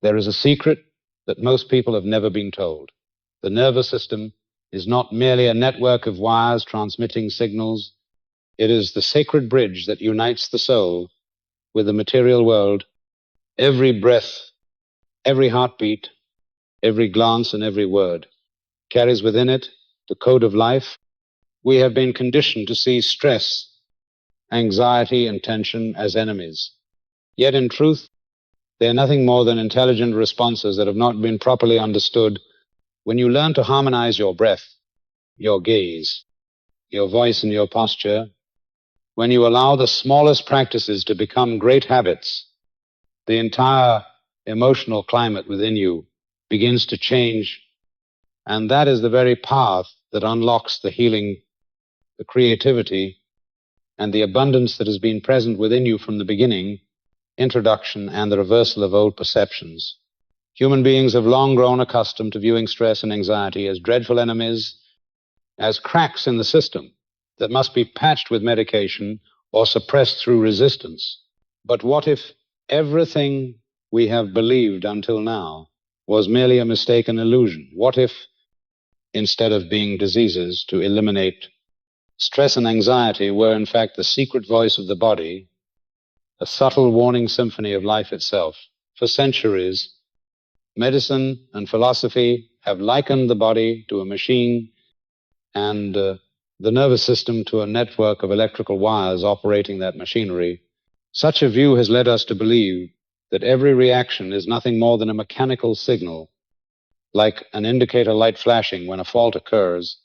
There is a secret that most people have never been told. The nervous system is not merely a network of wires transmitting signals. It is the sacred bridge that unites the soul with the material world. Every breath, every heartbeat, every glance and every word carries within it the code of life. We have been conditioned to see stress, anxiety, and tension as enemies. Yet in truth, they are nothing more than intelligent responses that have not been properly understood. When you learn to harmonize your breath, your gaze, your voice, and your posture, when you allow the smallest practices to become great habits, the entire emotional climate within you begins to change, and that is the very path that unlocks the healing, the creativity, and the abundance that has been present within you from the beginning, introduction, and the reversal of old perceptions. Human beings have long grown accustomed to viewing stress and anxiety as dreadful enemies, as cracks in the system that must be patched with medication or suppressed through resistance. But what if everything we have believed until now was merely a mistaken illusion? What if, instead of being diseases to eliminate, stress and anxiety were in fact the secret voice of the body, a subtle warning symphony of life itself? For centuries, medicine and philosophy have likened the body to a machine and the nervous system to a network of electrical wires operating that machinery. Such a view has led us to believe that every reaction is nothing more than a mechanical signal, like an indicator light flashing when a fault occurs.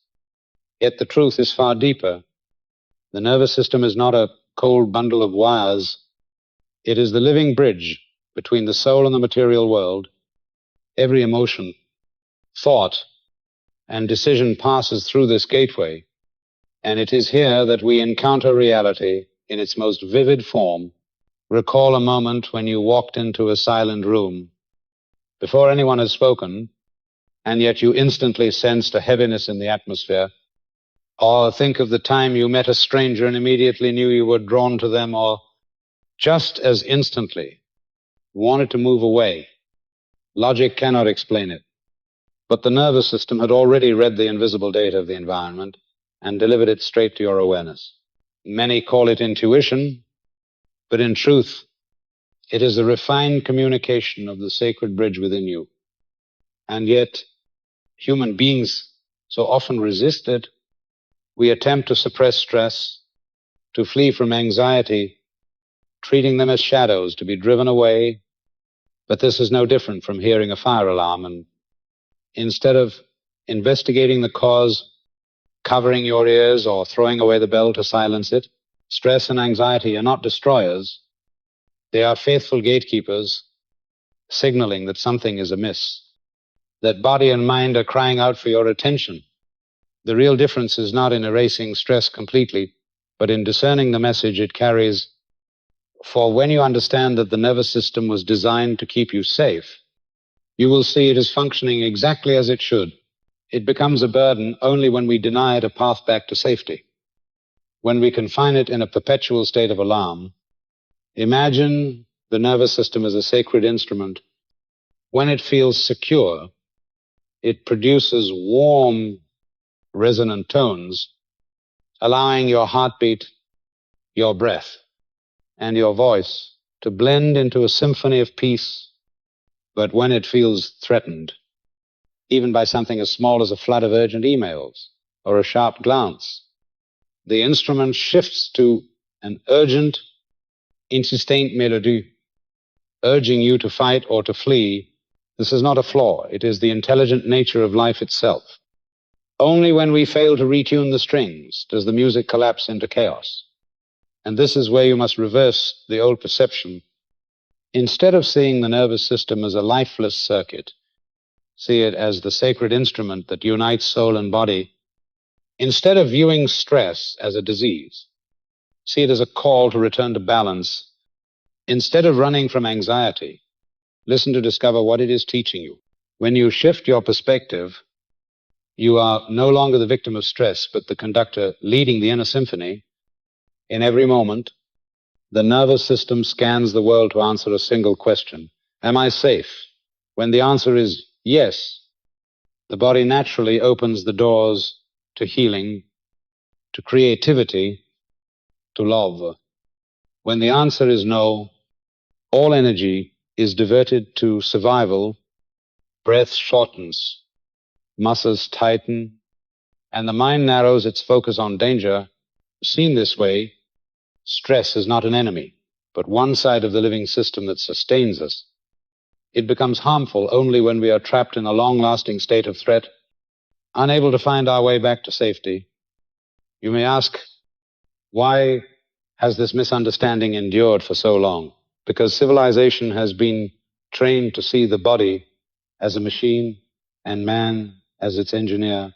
Yet the truth is far deeper. The nervous system is not a cold bundle of wires. It is the living bridge between the soul and the material world. Every emotion, thought, and decision passes through this gateway, and it is here that we encounter reality in its most vivid form. Recall a moment when you walked into a silent room before anyone had spoken, and yet you instantly sensed a heaviness in the atmosphere. Or think of the time you met a stranger and immediately knew you were drawn to them, or just as instantly wanted to move away. Logic cannot explain it, but the nervous system had already read the invisible data of the environment and delivered it straight to your awareness. Many call it intuition, but in truth, it is a refined communication of the sacred bridge within you. And yet, human beings so often resist it. We attempt to suppress stress, to flee from anxiety, treating them as shadows to be driven away. But this is no different from hearing a fire alarm, and instead of investigating the cause, covering your ears, or throwing away the bell to silence it, stress and anxiety are not destroyers. They are faithful gatekeepers, signaling that something is amiss, that body and mind are crying out for your attention. The real difference is not in erasing stress completely, but in discerning the message it carries. For when you understand that the nervous system was designed to keep you safe, you will see it is functioning exactly as it should. It becomes a burden only when we deny it a path back to safety. When we confine it in a perpetual state of alarm, imagine the nervous system as a sacred instrument. When it feels secure, it produces warm, resonant tones, allowing your heartbeat, your breath, and your voice to blend into a symphony of peace. But when it feels threatened, even by something as small as a flood of urgent emails or a sharp glance, the instrument shifts to an urgent, insistent melody, urging you to fight or to flee. This is not a flaw. It is the intelligent nature of life itself. Only when we fail to retune the strings does the music collapse into chaos. And this is where you must reverse the old perception. Instead of seeing the nervous system as a lifeless circuit, see it as the sacred instrument that unites soul and body. Instead of viewing stress as a disease, see it as a call to return to balance. Instead of running from anxiety, listen to discover what it is teaching you. When you shift your perspective, you are no longer the victim of stress, but the conductor leading the inner symphony. In every moment, the nervous system scans the world to answer a single question: am I safe? When the answer is yes, the body naturally opens the doors to healing, to creativity, to love. When the answer is no, all energy is diverted to survival, breath shortens, muscles tighten, and the mind narrows its focus on danger. Seen this way, stress is not an enemy, but one side of the living system that sustains us. It becomes harmful only when we are trapped in a long-lasting state of threat, unable to find our way back to safety. You may ask, why has this misunderstanding endured for so long? Because civilization has been trained to see the body as a machine and man as its engineer.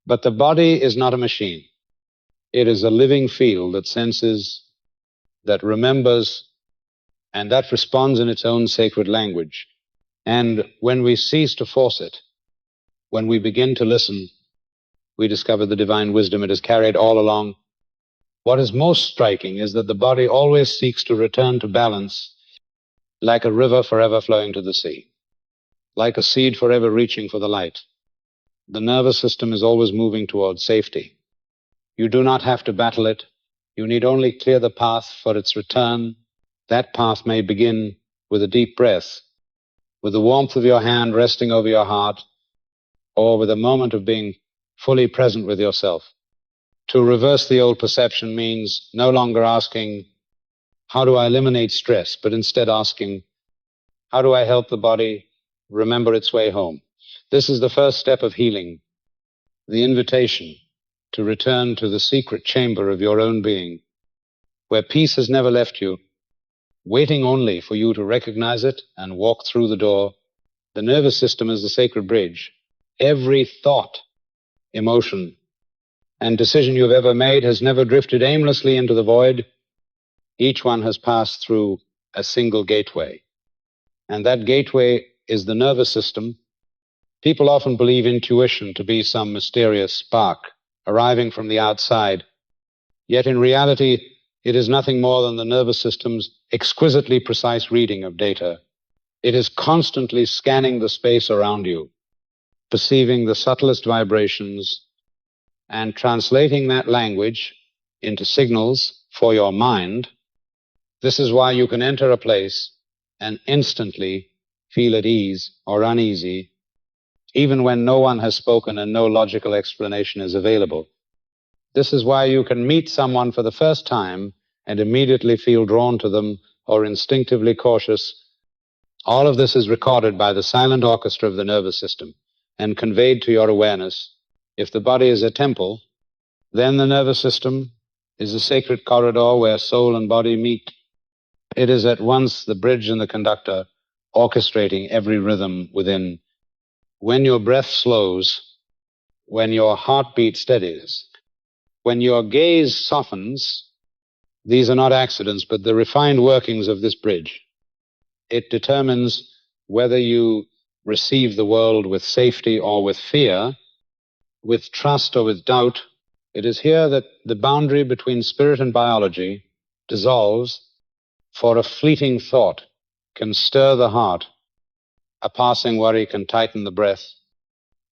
But the body is not a machine. It is a living field that senses, that remembers, and that responds in its own sacred language. And when we cease to force it, when we begin to listen, we discover the divine wisdom it has carried all along. What is most striking is that the body always seeks to return to balance, like a river forever flowing to the sea, like a seed forever reaching for the light. The nervous system is always moving towards safety. You do not have to battle it. You need only clear the path for its return. That path may begin with a deep breath, with the warmth of your hand resting over your heart, or with a moment of being fully present with yourself. To reverse the old perception means no longer asking, how do I eliminate stress, but instead asking, how do I help the body remember its way home? This is the first step of healing, the invitation to return to the secret chamber of your own being, where peace has never left you, waiting only for you to recognize it and walk through the door. The nervous system is the sacred bridge. Every thought, emotion, and decision you've ever made has never drifted aimlessly into the void. Each one has passed through a single gateway. And that gateway is the nervous system. People often believe intuition to be some mysterious spark arriving from the outside. Yet in reality, it is nothing more than the nervous system's exquisitely precise reading of data. It is constantly scanning the space around you, perceiving the subtlest vibrations, and translating that language into signals for your mind. This is why you can enter a place and instantly feel at ease or uneasy, even when no one has spoken and no logical explanation is available. This is why you can meet someone for the first time and immediately feel drawn to them or instinctively cautious. All of this is recorded by the silent orchestra of the nervous system and conveyed to your awareness. If the body is a temple, then the nervous system is a sacred corridor where soul and body meet. It is at once the bridge and the conductor, orchestrating every rhythm within. When your breath slows, when your heartbeat steadies, when your gaze softens, these are not accidents, but the refined workings of this bridge. It determines whether you receive the world with safety or with fear, with trust or with doubt. It is here that the boundary between spirit and biology dissolves, for a fleeting thought can stir the heart, a passing worry can tighten the breath,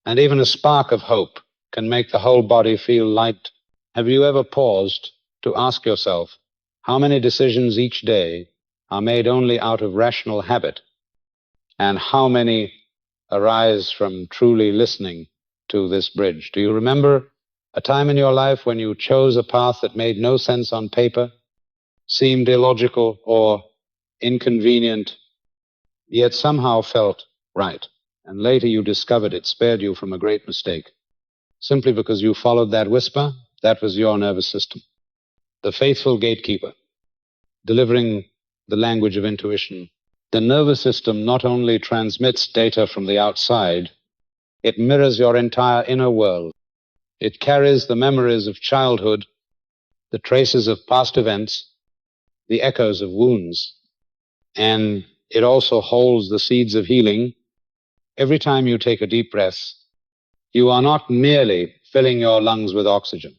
and even a spark of hope can make the whole body feel light. Have you ever paused to ask yourself how many decisions each day are made only out of rational habit, and how many arise from truly listening to this bridge? Do you remember a time in your life when you chose a path that made no sense on paper, seemed illogical or inconvenient, yet somehow felt right, and later you discovered it spared you from a great mistake, simply because you followed that whisper? That was your nervous system, the faithful gatekeeper, delivering the language of intuition. The nervous system not only transmits data from the outside, it mirrors your entire inner world. It carries the memories of childhood, the traces of past events, the echoes of wounds, and it also holds the seeds of healing. Every time you take a deep breath, you are not merely filling your lungs with oxygen.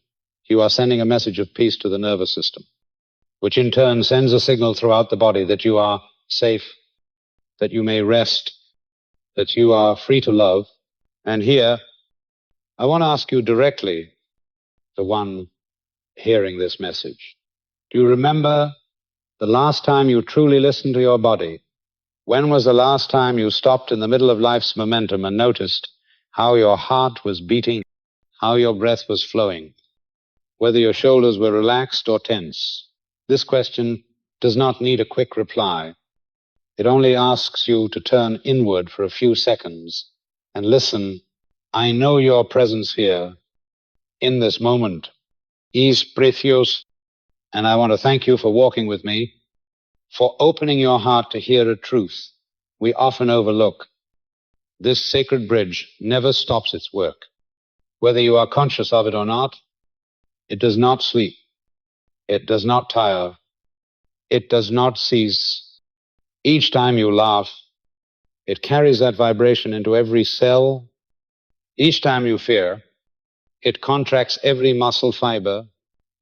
You are sending a message of peace to the nervous system, which in turn sends a signal throughout the body that you are safe, that you may rest, that you are free to love. And here, I want to ask you directly, the one hearing this message, do you remember the last time you truly listened to your body? When was the last time you stopped in the middle of life's momentum and noticed how your heart was beating, how your breath was flowing, whether your shoulders were relaxed or tense? This question does not need a quick reply. It only asks you to turn inward for a few seconds and listen. I know your presence here in this moment is precious, and I want to thank you for walking with me, for opening your heart to hear a truth we often overlook. This sacred bridge never stops its work. Whether you are conscious of it or not, it does not sleep. It does not tire. It does not cease. Each time you laugh, it carries that vibration into every cell. Each time you fear, it contracts every muscle fiber.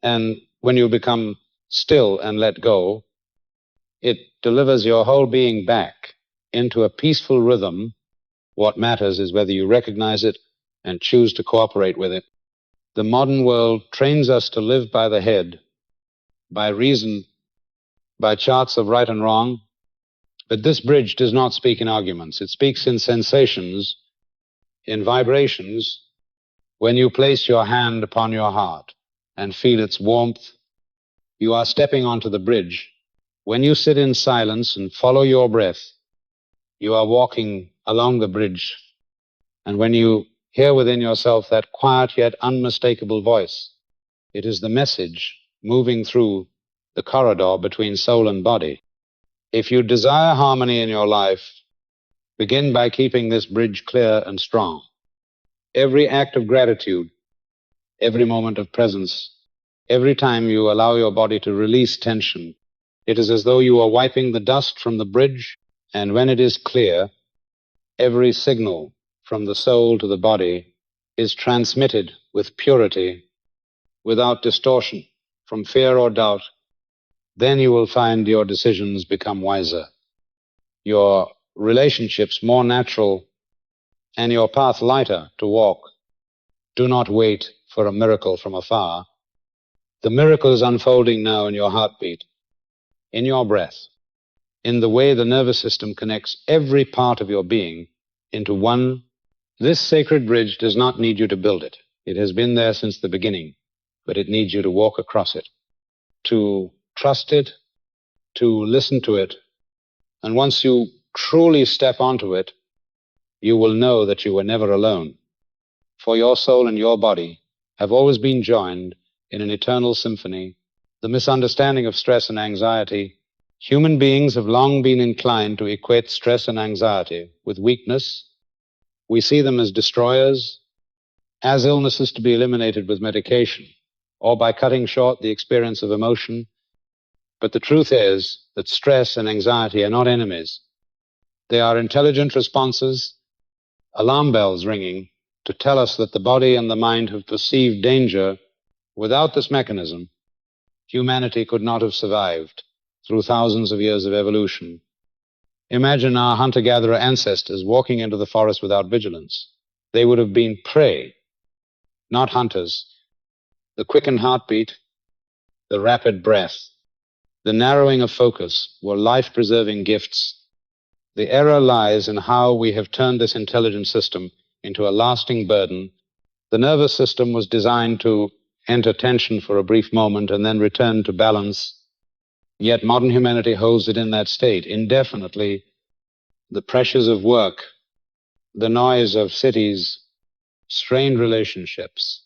And when you become still and let go, it delivers your whole being back into a peaceful rhythm. What matters is whether you recognize it and choose to cooperate with it. The modern world trains us to live by the head, by reason, by charts of right and wrong. But this bridge does not speak in arguments. It speaks in sensations, in vibrations. When you place your hand upon your heart and feel its warmth, you are stepping onto the bridge. When you sit in silence and follow your breath, you are walking along the bridge. And when you hear within yourself that quiet yet unmistakable voice, it is the message moving through the corridor between soul and body. If you desire harmony in your life, begin by keeping this bridge clear and strong. Every act of gratitude, every moment of presence, every time you allow your body to release tension, it is as though you are wiping the dust from the bridge, and when it is clear, every signal from the soul to the body is transmitted with purity, without distortion, from fear or doubt. Then you will find your decisions become wiser, your relationships more natural, and your path lighter to walk. Do not wait for a miracle from afar. The miracle is unfolding now in your heartbeat, in your breath, in the way the nervous system connects every part of your being into one. This sacred bridge does not need you to build it. It has been there since the beginning, but it needs you to walk across it, to trust it, to listen to it. And once you truly step onto it, you will know that you were never alone. For your soul and your body have always been joined in an eternal symphony. The misunderstanding of stress and anxiety. Human beings have long been inclined to equate stress and anxiety with weakness. We see them as destroyers, as illnesses to be eliminated with medication, or by cutting short the experience of emotion. But the truth is that stress and anxiety are not enemies. They are intelligent responses, alarm bells ringing to tell us that the body and the mind have perceived danger. Without this mechanism, humanity could not have survived through thousands of years of evolution. Imagine our hunter-gatherer ancestors walking into the forest without vigilance. They would have been prey, not hunters. The quickened heartbeat, the rapid breath, the narrowing of focus were life-preserving gifts. The error lies in how we have turned this intelligent system into a lasting burden. The nervous system was designed to enter tension for a brief moment and then return to balance. Yet modern humanity holds it in that state indefinitely. The pressures of work, the noise of cities, strained relationships,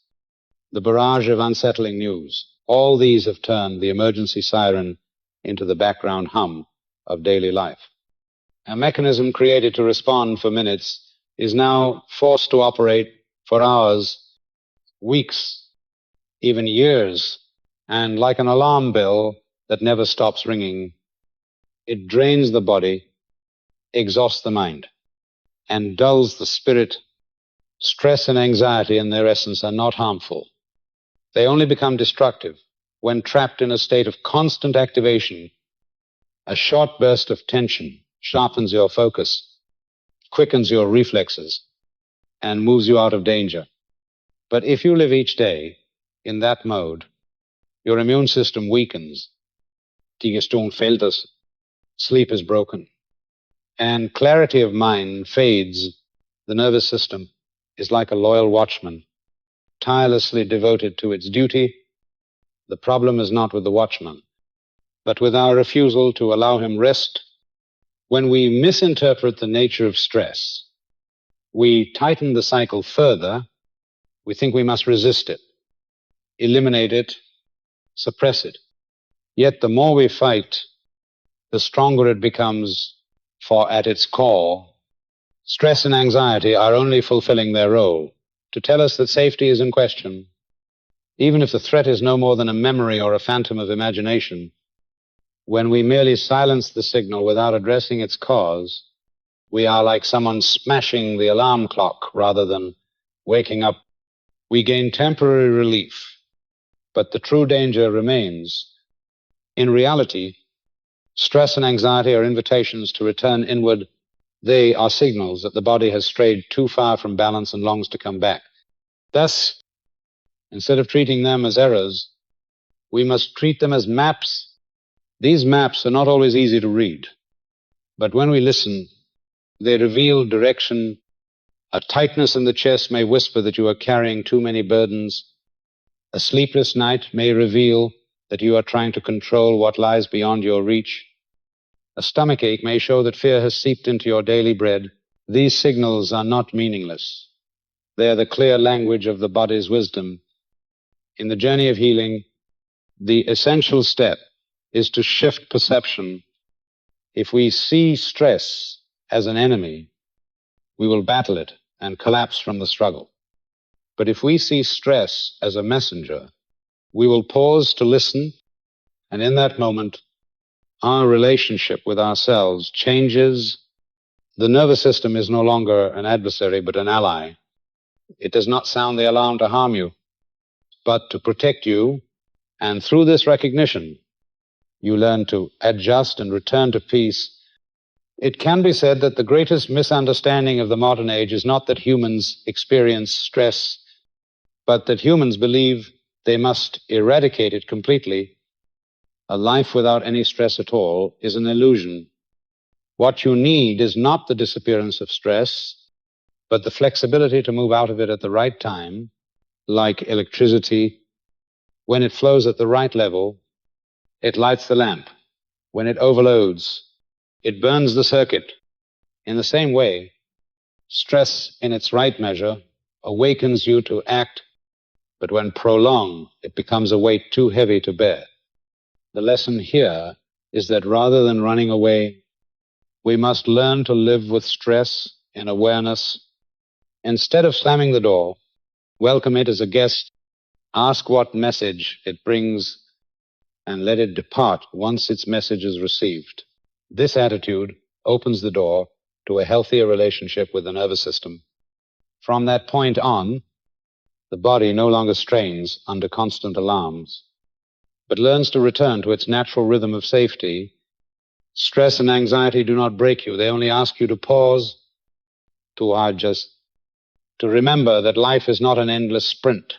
the barrage of unsettling news, all these have turned the emergency siren into the background hum of daily life. A mechanism created to respond for minutes is now forced to operate for hours, weeks, even years, and like an alarm bell that never stops ringing, it drains the body, exhausts the mind, and dulls the spirit. Stress and anxiety in their essence are not harmful. They only become destructive when trapped in a state of constant activation. A short burst of tension sharpens your focus. quickens your reflexes, and moves you out of danger. But if you live each day in that mode, your immune system weakens, digestion fällt, sleep is broken, and clarity of mind fades. The nervous system is like a loyal watchman, tirelessly devoted to its duty. The problem is not with the watchman, but with our refusal to allow him rest. When we misinterpret the nature of stress, we tighten the cycle further. We think we must resist it, eliminate it, suppress it. Yet the more we fight, the stronger it becomes, for at its core, stress and anxiety are only fulfilling their role to tell us that safety is in question. Even if the threat is no more than a memory or a phantom of imagination, when we merely silence the signal without addressing its cause, we are like someone smashing the alarm clock rather than waking up. We gain temporary relief, but the true danger remains. In reality, stress and anxiety are invitations to return inward. They are signals that the body has strayed too far from balance and longs to come back. Thus, instead of treating them as errors, we must treat them as maps. These maps are not always easy to read, but when we listen, they reveal direction. A tightness in the chest may whisper that you are carrying too many burdens. A sleepless night may reveal that you are trying to control what lies beyond your reach. A stomachache may show that fear has seeped into your daily bread. These signals are not meaningless. They are the clear language of the body's wisdom. In the journey of healing, the essential step is to shift perception. If we see stress as an enemy, we will battle it and collapse from the struggle. But if we see stress as a messenger, we will pause to listen, and in that moment, our relationship with ourselves changes. The nervous system is no longer an adversary, but an ally. It does not sound the alarm to harm you, but to protect you, and through this recognition, you learn to adjust and return to peace. It can be said that the greatest misunderstanding of the modern age is not that humans experience stress, but that humans believe they must eradicate it completely. A life without any stress at all is an illusion. What you need is not the disappearance of stress, but the flexibility to move out of it at the right time, like electricity. When it flows at the right level, it lights the lamp. When it overloads, it burns the circuit. In the same way, stress in its right measure awakens you to act, but when prolonged, it becomes a weight too heavy to bear. The lesson here is that rather than running away, we must learn to live with stress in awareness. Instead of slamming the door, welcome it as a guest, ask what message it brings, and let it depart once its message is received. This attitude opens the door to a healthier relationship with the nervous system. From that point on, the body no longer strains under constant alarms, but learns to return to its natural rhythm of safety. Stress and anxiety do not break you. They only ask you to pause, to adjust, to remember that life is not an endless sprint,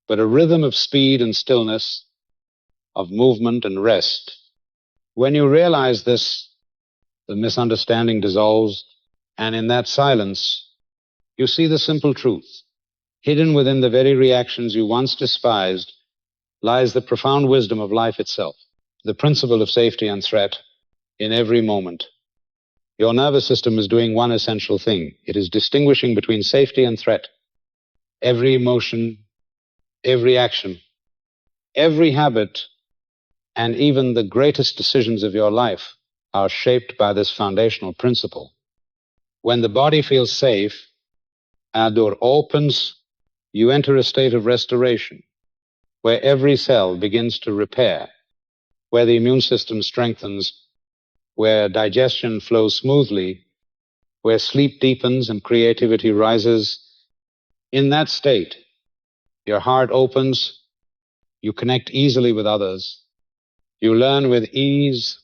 but a rhythm of speed and stillness, of movement and rest. When you realize this, the misunderstanding dissolves, and in that silence, you see the simple truth. Hidden within the very reactions you once despised lies the profound wisdom of life itself, the principle of safety and threat in every moment. Your nervous system is doing one essential thing. It is distinguishing between safety and threat. Every emotion, every action, every habit, and even the greatest decisions of your life are shaped by this foundational principle. When the body feels safe, a door opens, you enter a state of restoration, where every cell begins to repair, where the immune system strengthens, where digestion flows smoothly, where sleep deepens and creativity rises. In that state, your heart opens, you connect easily with others, you learn with ease,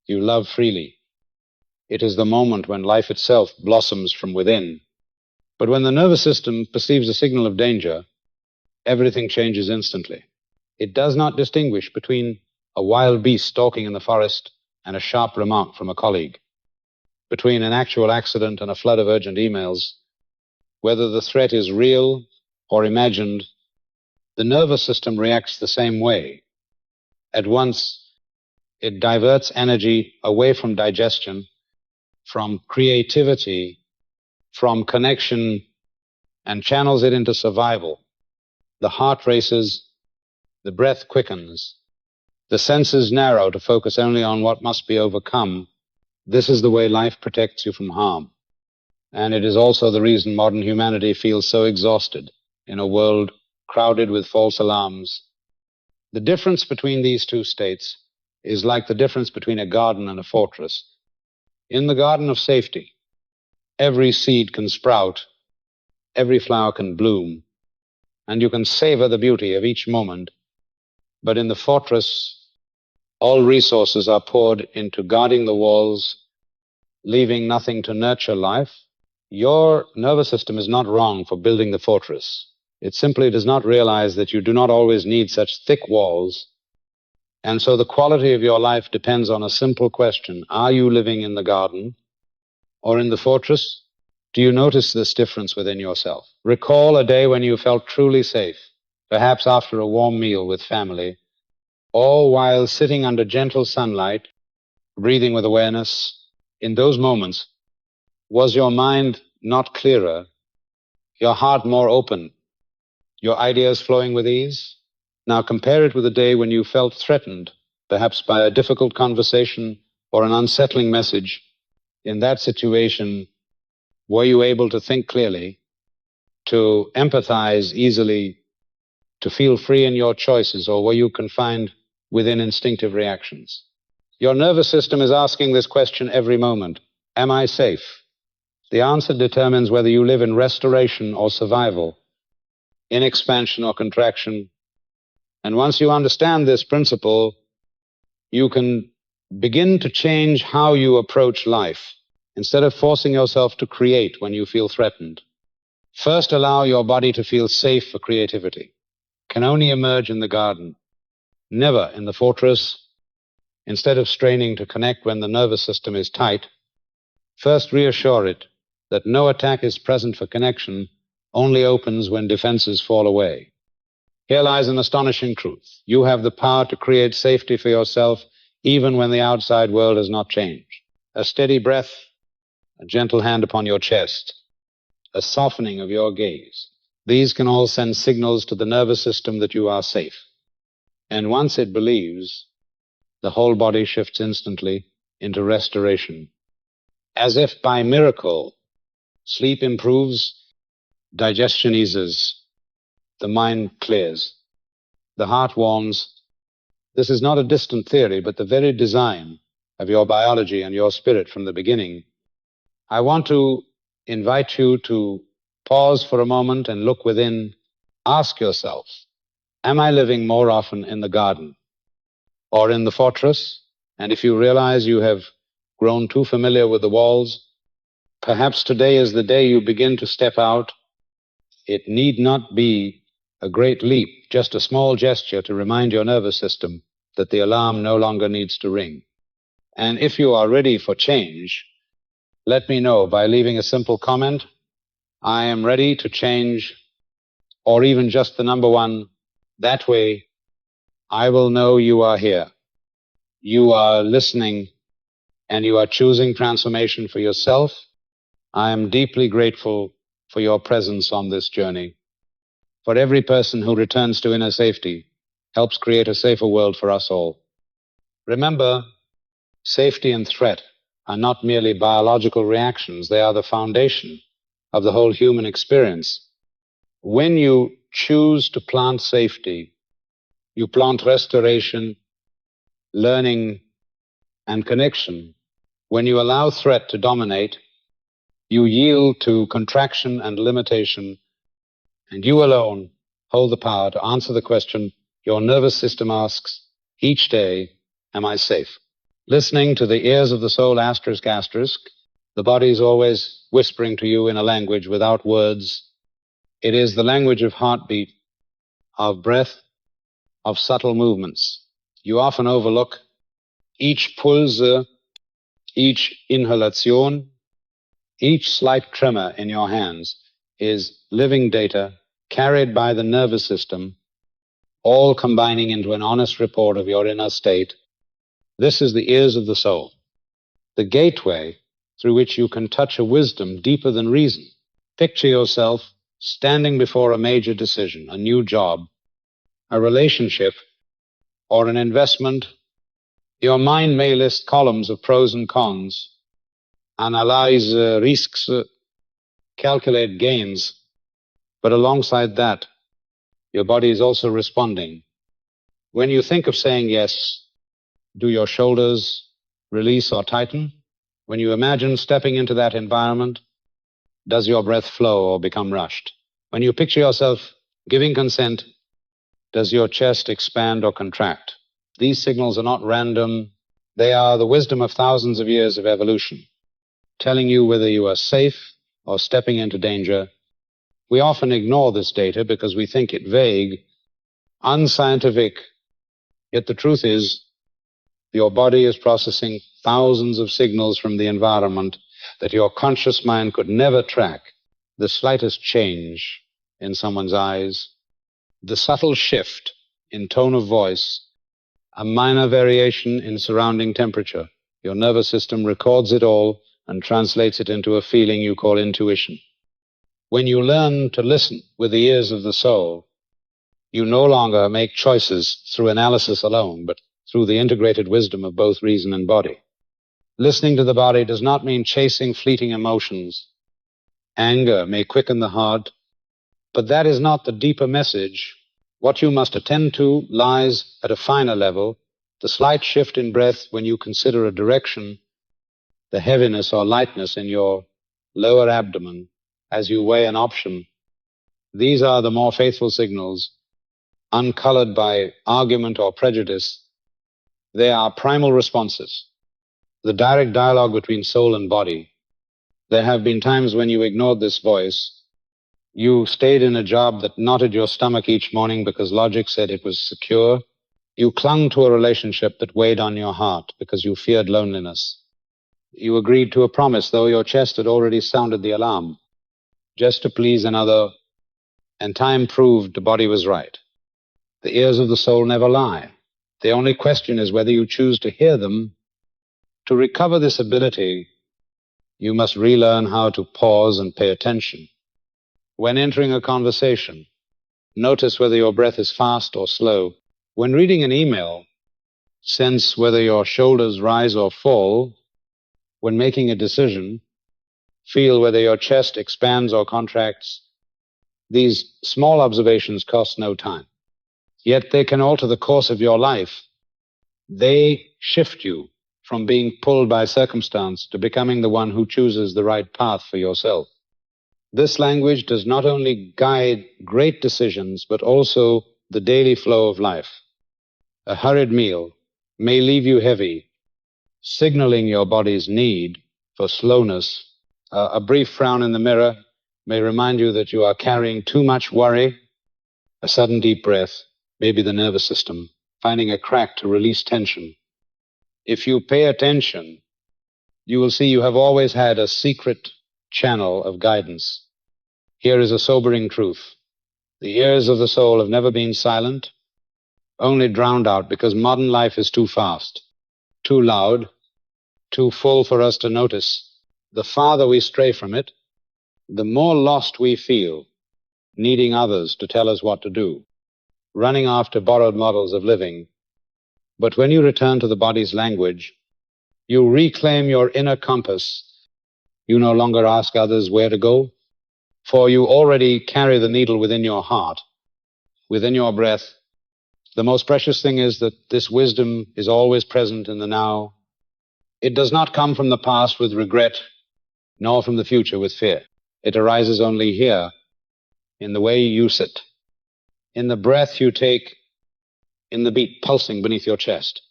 you love freely. It is the moment when life itself blossoms from within. But when the nervous system perceives a signal of danger, everything changes instantly. It does not distinguish between a wild beast stalking in the forest and a sharp remark from a colleague, between an actual accident and a flood of urgent emails. Whether the threat is real or imagined, the nervous system reacts the same way. At once, it diverts energy away from digestion, from creativity, from connection, and channels it into survival. The heart races, the breath quickens, the senses narrow to focus only on what must be overcome. This is the way life protects you from harm. And it is also the reason modern humanity feels so exhausted in a world crowded with false alarms. The difference between these two states is like the difference between a garden and a fortress. In the garden of safety, every seed can sprout, every flower can bloom, and you can savor the beauty of each moment. But in the fortress, all resources are poured into guarding the walls, leaving nothing to nurture life. Your nervous system is not wrong for building the fortress. It simply does not realize that you do not always need such thick walls. And so the quality of your life depends on a simple question. Are you living in the garden or in the fortress? Do you notice this difference within yourself? Recall a day when you felt truly safe, perhaps after a warm meal with family, all while sitting under gentle sunlight, breathing with awareness. In those moments, was your mind not clearer, your heart more open, your ideas flowing with ease? Now compare it with a day when you felt threatened, perhaps by a difficult conversation or an unsettling message. In that situation, were you able to think clearly, to empathize easily, to feel free in your choices, or were you confined within instinctive reactions? Your nervous system is asking this question every moment. Am I safe? The answer determines whether you live in restoration or survival, in expansion or contraction. And once you understand this principle, you can begin to change how you approach life. Instead of forcing yourself to create when you feel threatened, first allow your body to feel safe for creativity. Can only emerge in the garden, never in the fortress. Instead of straining to connect when the nervous system is tight, first reassure it that no attack is present for connection, only opens when defenses fall away. Here lies an astonishing truth. You have the power to create safety for yourself even when the outside world has not changed. A steady breath, a gentle hand upon your chest, a softening of your gaze. These can all send signals to the nervous system that you are safe. And once it believes, the whole body shifts instantly into restoration. As if by miracle, sleep improves, digestion eases, the mind clears, the heart warms. This is not a distant theory, but the very design of your biology and your spirit from the beginning. I want to invite you to pause for a moment and look within. Ask yourself, am I living more often in the garden or in the fortress? And if you realize you have grown too familiar with the walls, perhaps today is the day you begin to step out. It need not be a great leap, just a small gesture to remind your nervous system that the alarm no longer needs to ring. And if you are ready for change, let me know by leaving a simple comment. I am ready to change, or even just the number 1. That way, I will know you are here. You are listening, and you are choosing transformation for yourself. I am deeply grateful for your presence on this journey. For every person who returns to inner safety helps create a safer world for us all. Remember, safety and threat are not merely biological reactions. They are the foundation of the whole human experience. When you choose to plant safety, you plant restoration, learning, and connection. When you allow threat to dominate, you yield to contraction and limitation, and you alone hold the power to answer the question your nervous system asks each day, am I safe? Listening to the ears of the soul, asterisk, asterisk, the body is always whispering to you in a language without words. It is the language of heartbeat, of breath, of subtle movements. You often overlook each pulse, each inhalation, each slight tremor in your hands is living data carried by the nervous system, all combining into an honest report of your inner state. This is the ears of the soul, the gateway through which you can touch a wisdom deeper than reason. Picture yourself standing before a major decision, a new job, a relationship, or an investment. Your mind may list columns of pros and cons, analyze risks, calculate gains, but alongside that, your body is also responding. When you think of saying yes, do your shoulders release or tighten? When you imagine stepping into that environment, does your breath flow or become rushed? When you picture yourself giving consent, does your chest expand or contract? These signals are not random. They are the wisdom of thousands of years of evolution, telling you whether you are safe or stepping into danger. We often ignore this data because we think it vague, unscientific, yet the truth is your body is processing thousands of signals from the environment that your conscious mind could never track. The slightest change in someone's eyes, the subtle shift in tone of voice, a minor variation in surrounding temperature. Your nervous system records it all and translates it into a feeling you call intuition. When you learn to listen with the ears of the soul, you no longer make choices through analysis alone, but through the integrated wisdom of both reason and body. Listening to the body does not mean chasing fleeting emotions. Anger may quicken the heart, but that is not the deeper message. What you must attend to lies at a finer level, the slight shift in breath when you consider a direction, the heaviness or lightness in your lower abdomen as you weigh an option. These are the more faithful signals, uncolored by argument or prejudice. They are primal responses, the direct dialogue between soul and body. There have been times when you ignored this voice. You stayed in a job that knotted your stomach each morning because logic said it was secure. You clung to a relationship that weighed on your heart because you feared loneliness. You agreed to a promise, though your chest had already sounded the alarm, just to please another, and time proved the body was right. The ears of the soul never lie. The only question is whether you choose to hear them. To recover this ability, you must relearn how to pause and pay attention. When entering a conversation, notice whether your breath is fast or slow. When reading an email, sense whether your shoulders rise or fall. When making a decision, feel whether your chest expands or contracts. These small observations cost no time, yet they can alter the course of your life. They shift you from being pulled by circumstance to becoming the one who chooses the right path for yourself. This language does not only guide great decisions, but also the daily flow of life. A hurried meal may leave you heavy, signaling your body's need for slowness. A brief frown in the mirror may remind you that you are carrying too much worry. A sudden deep breath may be the nervous system finding a crack to release tension. If you pay attention, you will see you have always had a secret channel of guidance. Here is a sobering truth. The ears of the soul have never been silent, only drowned out because modern life is too fast, too loud, too full for us to notice. The farther we stray from it, the more lost we feel, needing others to tell us what to do, running after borrowed models of living. But when you return to the body's language, you reclaim your inner compass. You no longer ask others where to go, for you already carry the needle within your heart, within your breath. The most precious thing is that this wisdom is always present in the now. It does not come from the past with regret, nor from the future with fear. It arises only here, in the way you sit, in the breath you take, in the beat pulsing beneath your chest.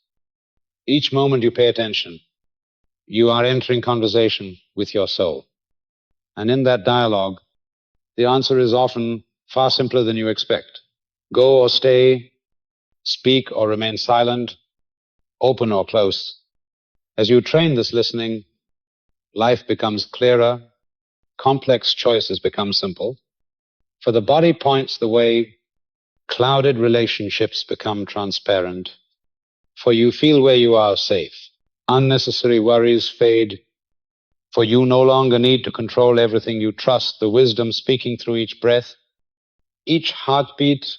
Each moment you pay attention, you are entering conversation with your soul. And in that dialogue, the answer is often far simpler than you expect. Go or stay, speak or remain silent, open or close. As you train this listening, life becomes clearer, complex choices become simple. For the body points the way, clouded relationships become transparent. For you feel where you are safe. Unnecessary worries fade. For you no longer need to control everything. You trust the wisdom speaking through each breath, each heartbeat,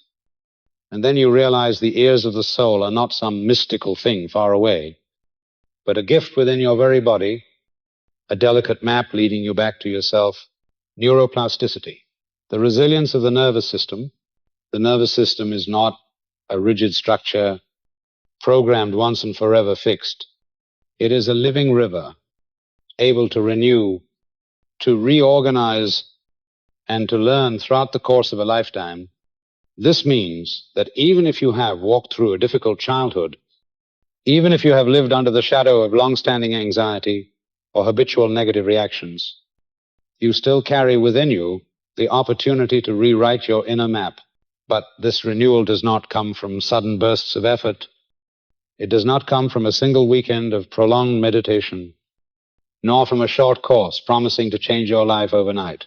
and then you realize the ears of the soul are not some mystical thing far away, but a gift within your very body, a delicate map leading you back to yourself. Neuroplasticity, the resilience of the nervous system. The nervous system is not a rigid structure, programmed once and forever fixed. It is a living river, able to renew, to reorganize, and to learn throughout the course of a lifetime. This means that even if you have walked through a difficult childhood, even if you have lived under the shadow of long-standing anxiety or habitual negative reactions, you still carry within you the opportunity to rewrite your inner map. But this renewal does not come from sudden bursts of effort. It does not come from a single weekend of prolonged meditation, nor from a short course promising to change your life overnight.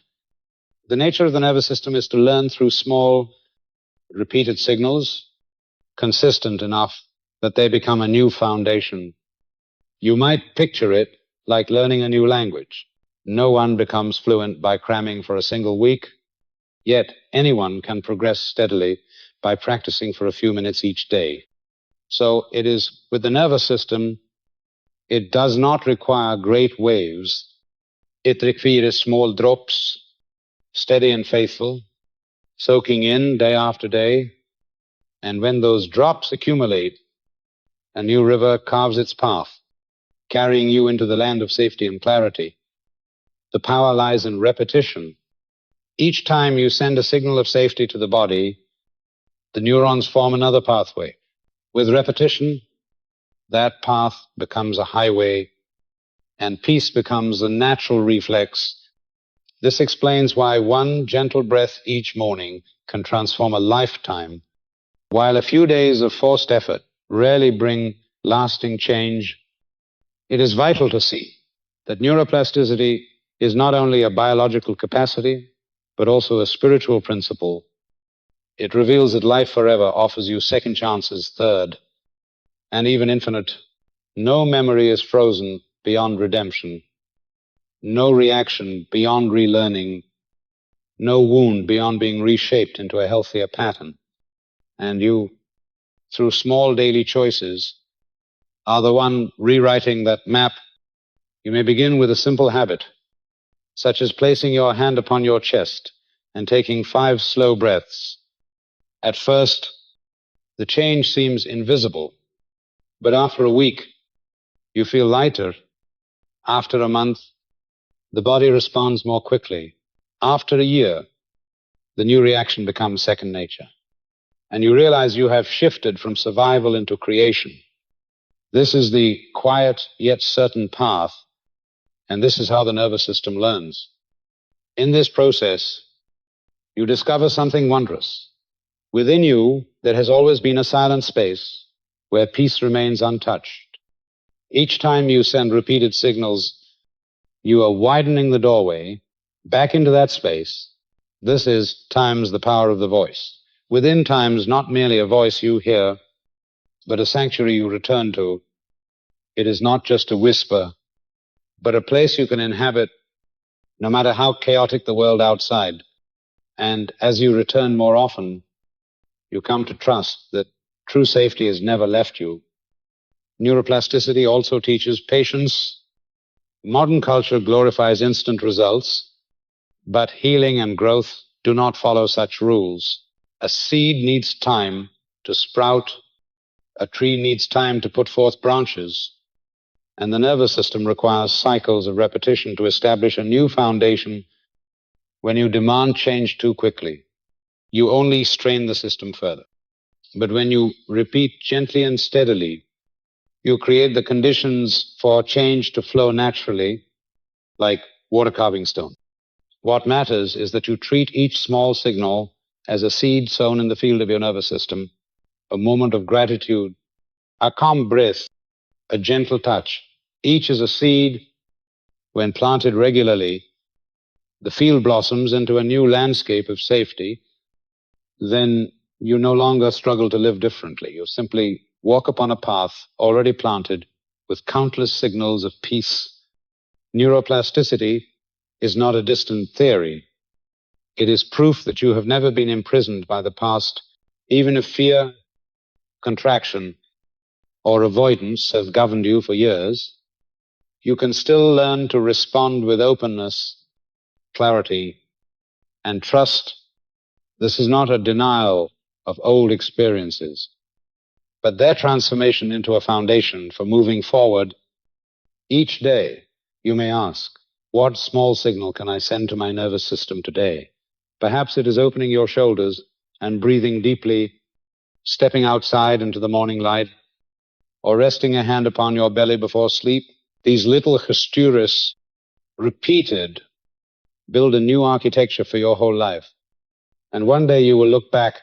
The nature of the nervous system is to learn through small, repeated signals, consistent enough that they become a new foundation. You might picture it like learning a new language. No one becomes fluent by cramming for a single week, yet anyone can progress steadily by practicing for a few minutes each day. So it is with the nervous system, it does not require great waves. It requires small drops, steady and faithful, soaking in day after day. And when those drops accumulate, a new river carves its path, carrying you into the land of safety and clarity. The power lies in repetition. Each time you send a signal of safety to the body, the neurons form another pathway. With repetition, that path becomes a highway, and peace becomes a natural reflex. This explains why one gentle breath each morning can transform a lifetime, while a few days of forced effort rarely bring lasting change. It is vital to see that neuroplasticity is not only a biological capacity, but also a spiritual principle. It reveals that life forever offers you second chances, third, and even infinite. No memory is frozen beyond redemption. No reaction beyond relearning. No wound beyond being reshaped into a healthier pattern. And you, through small daily choices, are the one rewriting that map. You may begin with a simple habit, such as placing your hand upon your chest and taking 5 slow breaths. At first, the change seems invisible, but after a week, you feel lighter. After a month, the body responds more quickly. After a year, the new reaction becomes second nature, and you realize you have shifted from survival into creation. This is the quiet yet certain path, and this is how the nervous system learns. In this process, you discover something wondrous. Within you, there has always been a silent space where peace remains untouched. Each time you send repeated signals, you are widening the doorway back into that space. This is times the power of the voice. Within times, not merely a voice you hear, but a sanctuary you return to. It is not just a whisper, but a place you can inhabit no matter how chaotic the world outside. And as you return more often, you come to trust that true safety has never left you. Neuroplasticity also teaches patience. Modern culture glorifies instant results, but healing and growth do not follow such rules. A seed needs time to sprout, a tree needs time to put forth branches, and the nervous system requires cycles of repetition to establish a new foundation. When you demand change too quickly, you only strain the system further. But when you repeat gently and steadily, You create the conditions for change to flow naturally, like water carving stone. What matters is that you treat each small signal as a seed sown in the field of your nervous system, a moment of gratitude, a calm breath, a gentle touch. Each is a seed. When planted regularly, the field blossoms into a new landscape of safety. Then you no longer struggle to live differently. You simply walk upon a path already planted with countless signals of peace. Neuroplasticity is not a distant theory. It is proof that you have never been imprisoned by the past, even if fear, contraction, or avoidance have governed you for years. You can still learn to respond with openness, clarity, and trust. This is not a denial of old experiences, but their transformation into a foundation for moving forward. Each day, you may ask, what small signal can I send to my nervous system today? Perhaps it is opening your shoulders and breathing deeply, stepping outside into the morning light, or resting a hand upon your belly before sleep. These little gestures, repeated, build a new architecture for your whole life. And one day you will look back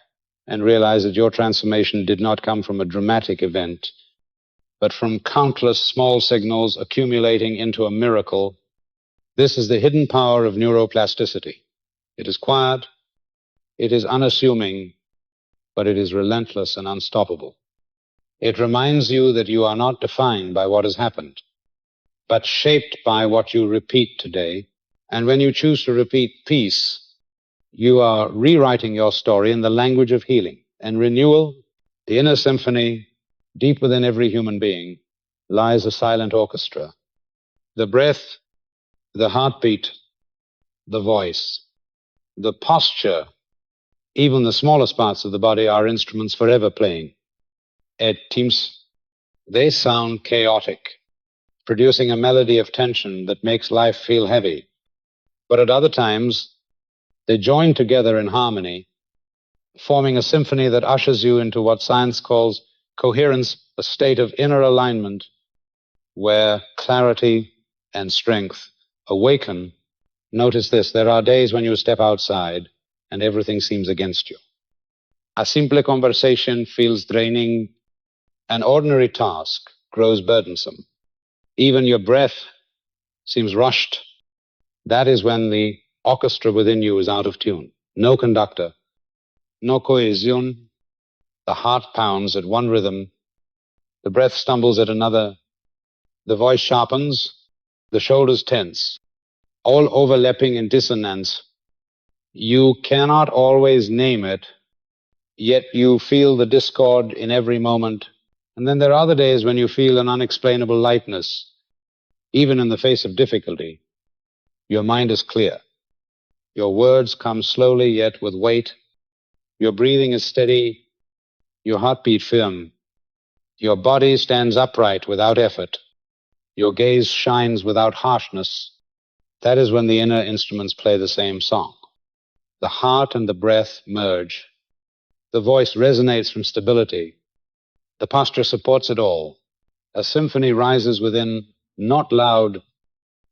and realize that your transformation did not come from a dramatic event, but from countless small signals accumulating into a miracle. This is the hidden power of neuroplasticity. It is quiet, it is unassuming, but it is relentless and unstoppable. It reminds you that you are not defined by what has happened, but shaped by what you repeat today. And when you choose to repeat peace, you are rewriting your story in the language of healing. And renewal, the inner symphony, deep within every human being, lies a silent orchestra. The breath, the heartbeat, the voice, the posture, even the smallest parts of the body are instruments forever playing. At times, they sound chaotic, producing a melody of tension that makes life feel heavy. But at other times, they join together in harmony, forming a symphony that ushers you into what science calls coherence, a state of inner alignment where clarity and strength awaken. Notice this, there are days when you step outside and everything seems against you. A simple conversation feels draining. An ordinary task grows burdensome. Even your breath seems rushed. That is when the orchestra within you is out of tune. No conductor, no cohesion. The heart pounds at one rhythm. The breath stumbles at another. The voice sharpens. The shoulders tense, all overlapping in dissonance. You cannot always name it, yet you feel the discord in every moment. And then there are other days when you feel an unexplainable lightness, even in the face of difficulty. Your mind is clear. Your words come slowly yet with weight. Your breathing is steady. Your heartbeat firm. Your body stands upright without effort. Your gaze shines without harshness. That is when the inner instruments play the same song. The heart and the breath merge. The voice resonates from stability. The posture supports it all. A symphony rises within, not loud,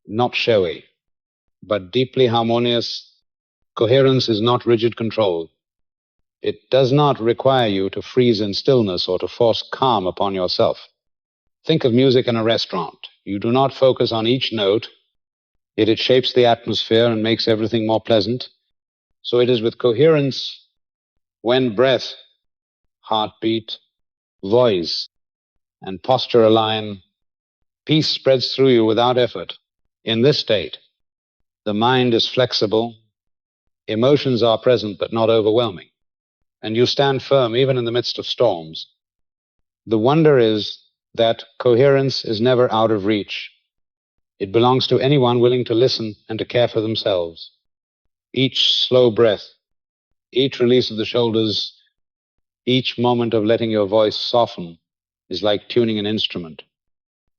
not showy, but deeply harmonious. Coherence is not rigid control. It does not require you to freeze in stillness or to force calm upon yourself. Think of music in a restaurant. You do not focus on each note, yet it shapes the atmosphere and makes everything more pleasant. So it is with coherence when breath, heartbeat, voice, and posture align, peace spreads through you without effort. In this state, the mind is flexible, emotions are present but not overwhelming, and you stand firm even in the midst of storms. The wonder is that coherence is never out of reach. It belongs to anyone willing to listen and to care for themselves. Each slow breath, each release of the shoulders, each moment of letting your voice soften is like tuning an instrument,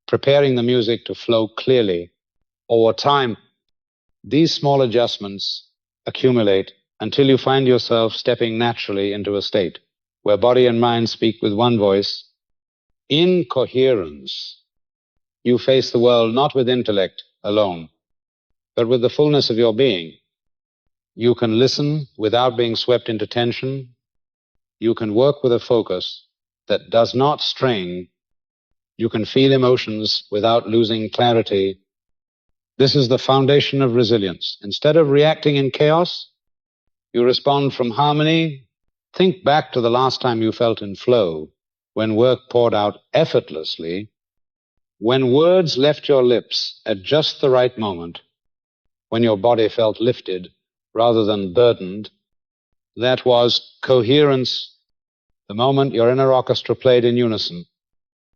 preparing the music to flow clearly. Over time, these small adjustments accumulate until you find yourself stepping naturally into a state where body and mind speak with one voice, In coherence, you face the world not with intellect alone, but with the fullness of your being. You can listen without being swept into tension. You can work with a focus that does not strain. You can feel emotions without losing clarity. This is the foundation of resilience. Instead of reacting in chaos, you respond from harmony. Think back to the last time you felt in flow, when work poured out effortlessly, when words left your lips at just the right moment, when your body felt lifted rather than burdened. That was coherence, the moment your inner orchestra played in unison.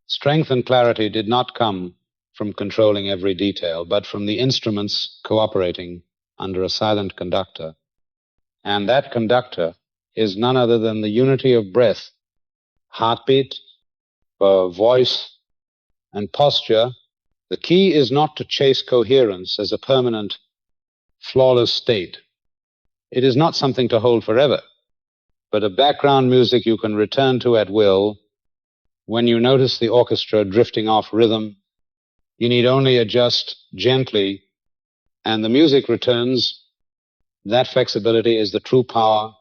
Strength and clarity did not come from controlling every detail, but from the instruments cooperating under a silent conductor. And that conductor is none other than the unity of breath, heartbeat, voice, and posture. The key is not to chase coherence as a permanent, flawless state. It is not something to hold forever, but a background music you can return to at will. When you notice the orchestra drifting off rhythm, you need only adjust gently, and the music returns. That flexibility is the true power,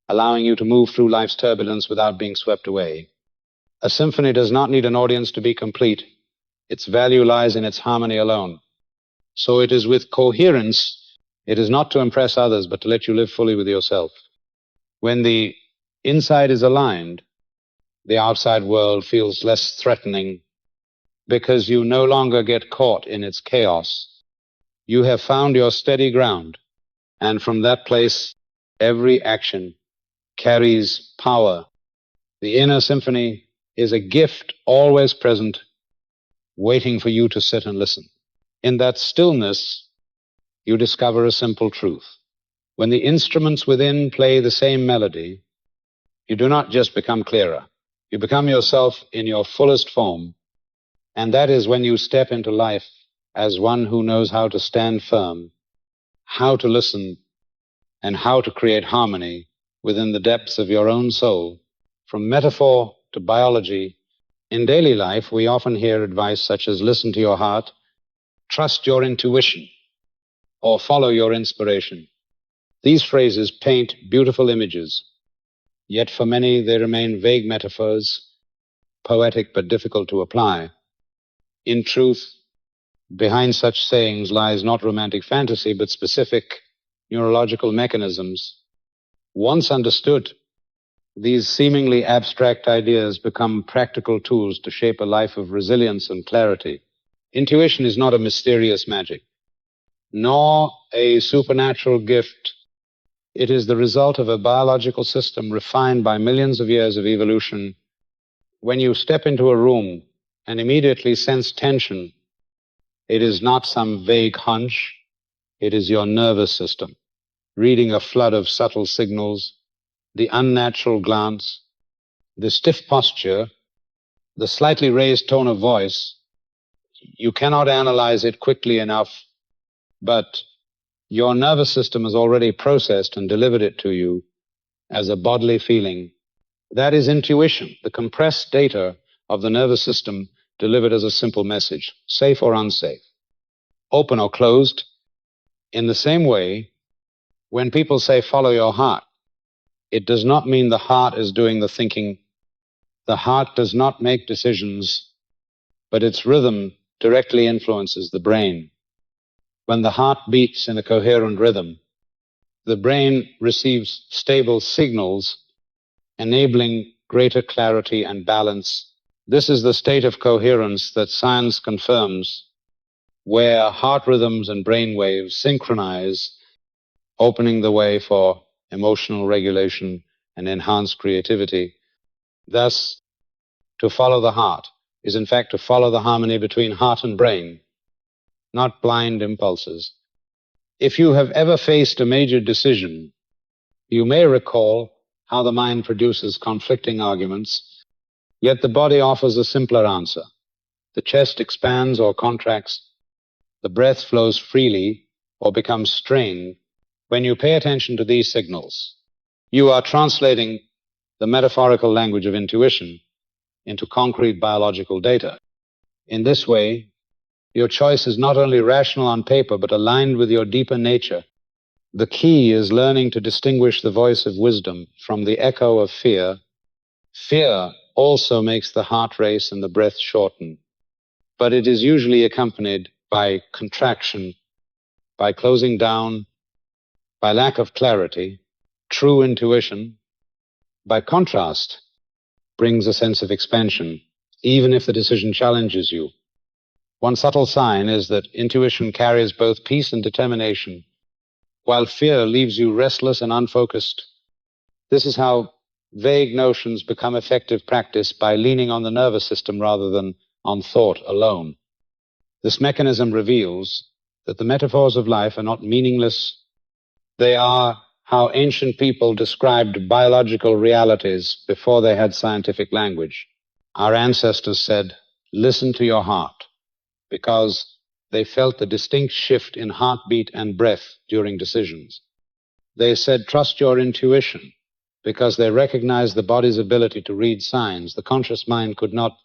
allowing you to move through life's turbulence without being swept away. A symphony does not need an audience to be complete. Its value lies in its harmony alone. So it is with coherence. It is not to impress others, but to let you live fully with yourself. When the inside is aligned, the outside world feels less threatening because you no longer get caught in its chaos. You have found your steady ground, and from that place, every action carries power. The inner symphony is a gift always present, waiting for you to sit and listen. In that stillness, you discover a simple truth. When the instruments within play the same melody, you do not just become clearer. You become yourself in your fullest form, and that is when you step into life as one who knows how to stand firm, how to listen, and how to create harmony within the depths of your own soul. From metaphor to biology, in daily life, we often hear advice such as listen to your heart, trust your intuition, or follow your inspiration. These phrases paint beautiful images, yet for many they remain vague metaphors, poetic but difficult to apply. In truth, behind such sayings lies not romantic fantasy, but specific neurological mechanisms. Once understood, these seemingly abstract ideas become practical tools to shape a life of resilience and clarity. Intuition is not a mysterious magic, nor a supernatural gift. It is the result of a biological system refined by millions of years of evolution. When you step into a room and immediately sense tension, it is not some vague hunch. It is your nervous system reading a flood of subtle signals, the unnatural glance, the stiff posture, the slightly raised tone of voice. You cannot analyze it quickly enough, but your nervous system has already processed and delivered it to you as a bodily feeling. That is intuition, the compressed data of the nervous system delivered as a simple message, safe or unsafe, open or closed. In the same way, when people say follow your heart, it does not mean the heart is doing the thinking. The heart does not make decisions, but its rhythm directly influences the brain. When the heart beats in a coherent rhythm, the brain receives stable signals, enabling greater clarity and balance. This is the state of coherence that science confirms, where heart rhythms and brain waves synchronize, opening the way for emotional regulation and enhanced creativity. Thus, to follow the heart is in fact to follow the harmony between heart and brain, not blind impulses. If you have ever faced a major decision, you may recall how the mind produces conflicting arguments, yet the body offers a simpler answer. The chest expands or contracts, the breath flows freely or becomes strained. When you pay attention to these signals, you are translating the metaphorical language of intuition into concrete biological data. In this way, your choice is not only rational on paper, but aligned with your deeper nature. The key is learning to distinguish the voice of wisdom from the echo of fear. Fear also makes the heart race and the breath shorten, but it is usually accompanied by contraction, by closing down, by lack of clarity. True intuition, by contrast, brings a sense of expansion, even if the decision challenges you. One subtle sign is that intuition carries both peace and determination, while fear leaves you restless and unfocused. This is how vague notions become effective practice, by leaning on the nervous system rather than on thought alone. This mechanism reveals that the metaphors of life are not meaningless. They are how ancient people described biological realities before they had scientific language. Our ancestors said, "Listen to your heart," because they felt the distinct shift in heartbeat and breath during decisions. They said, "Trust your intuition," because they recognized the body's ability to read signs the conscious mind could not.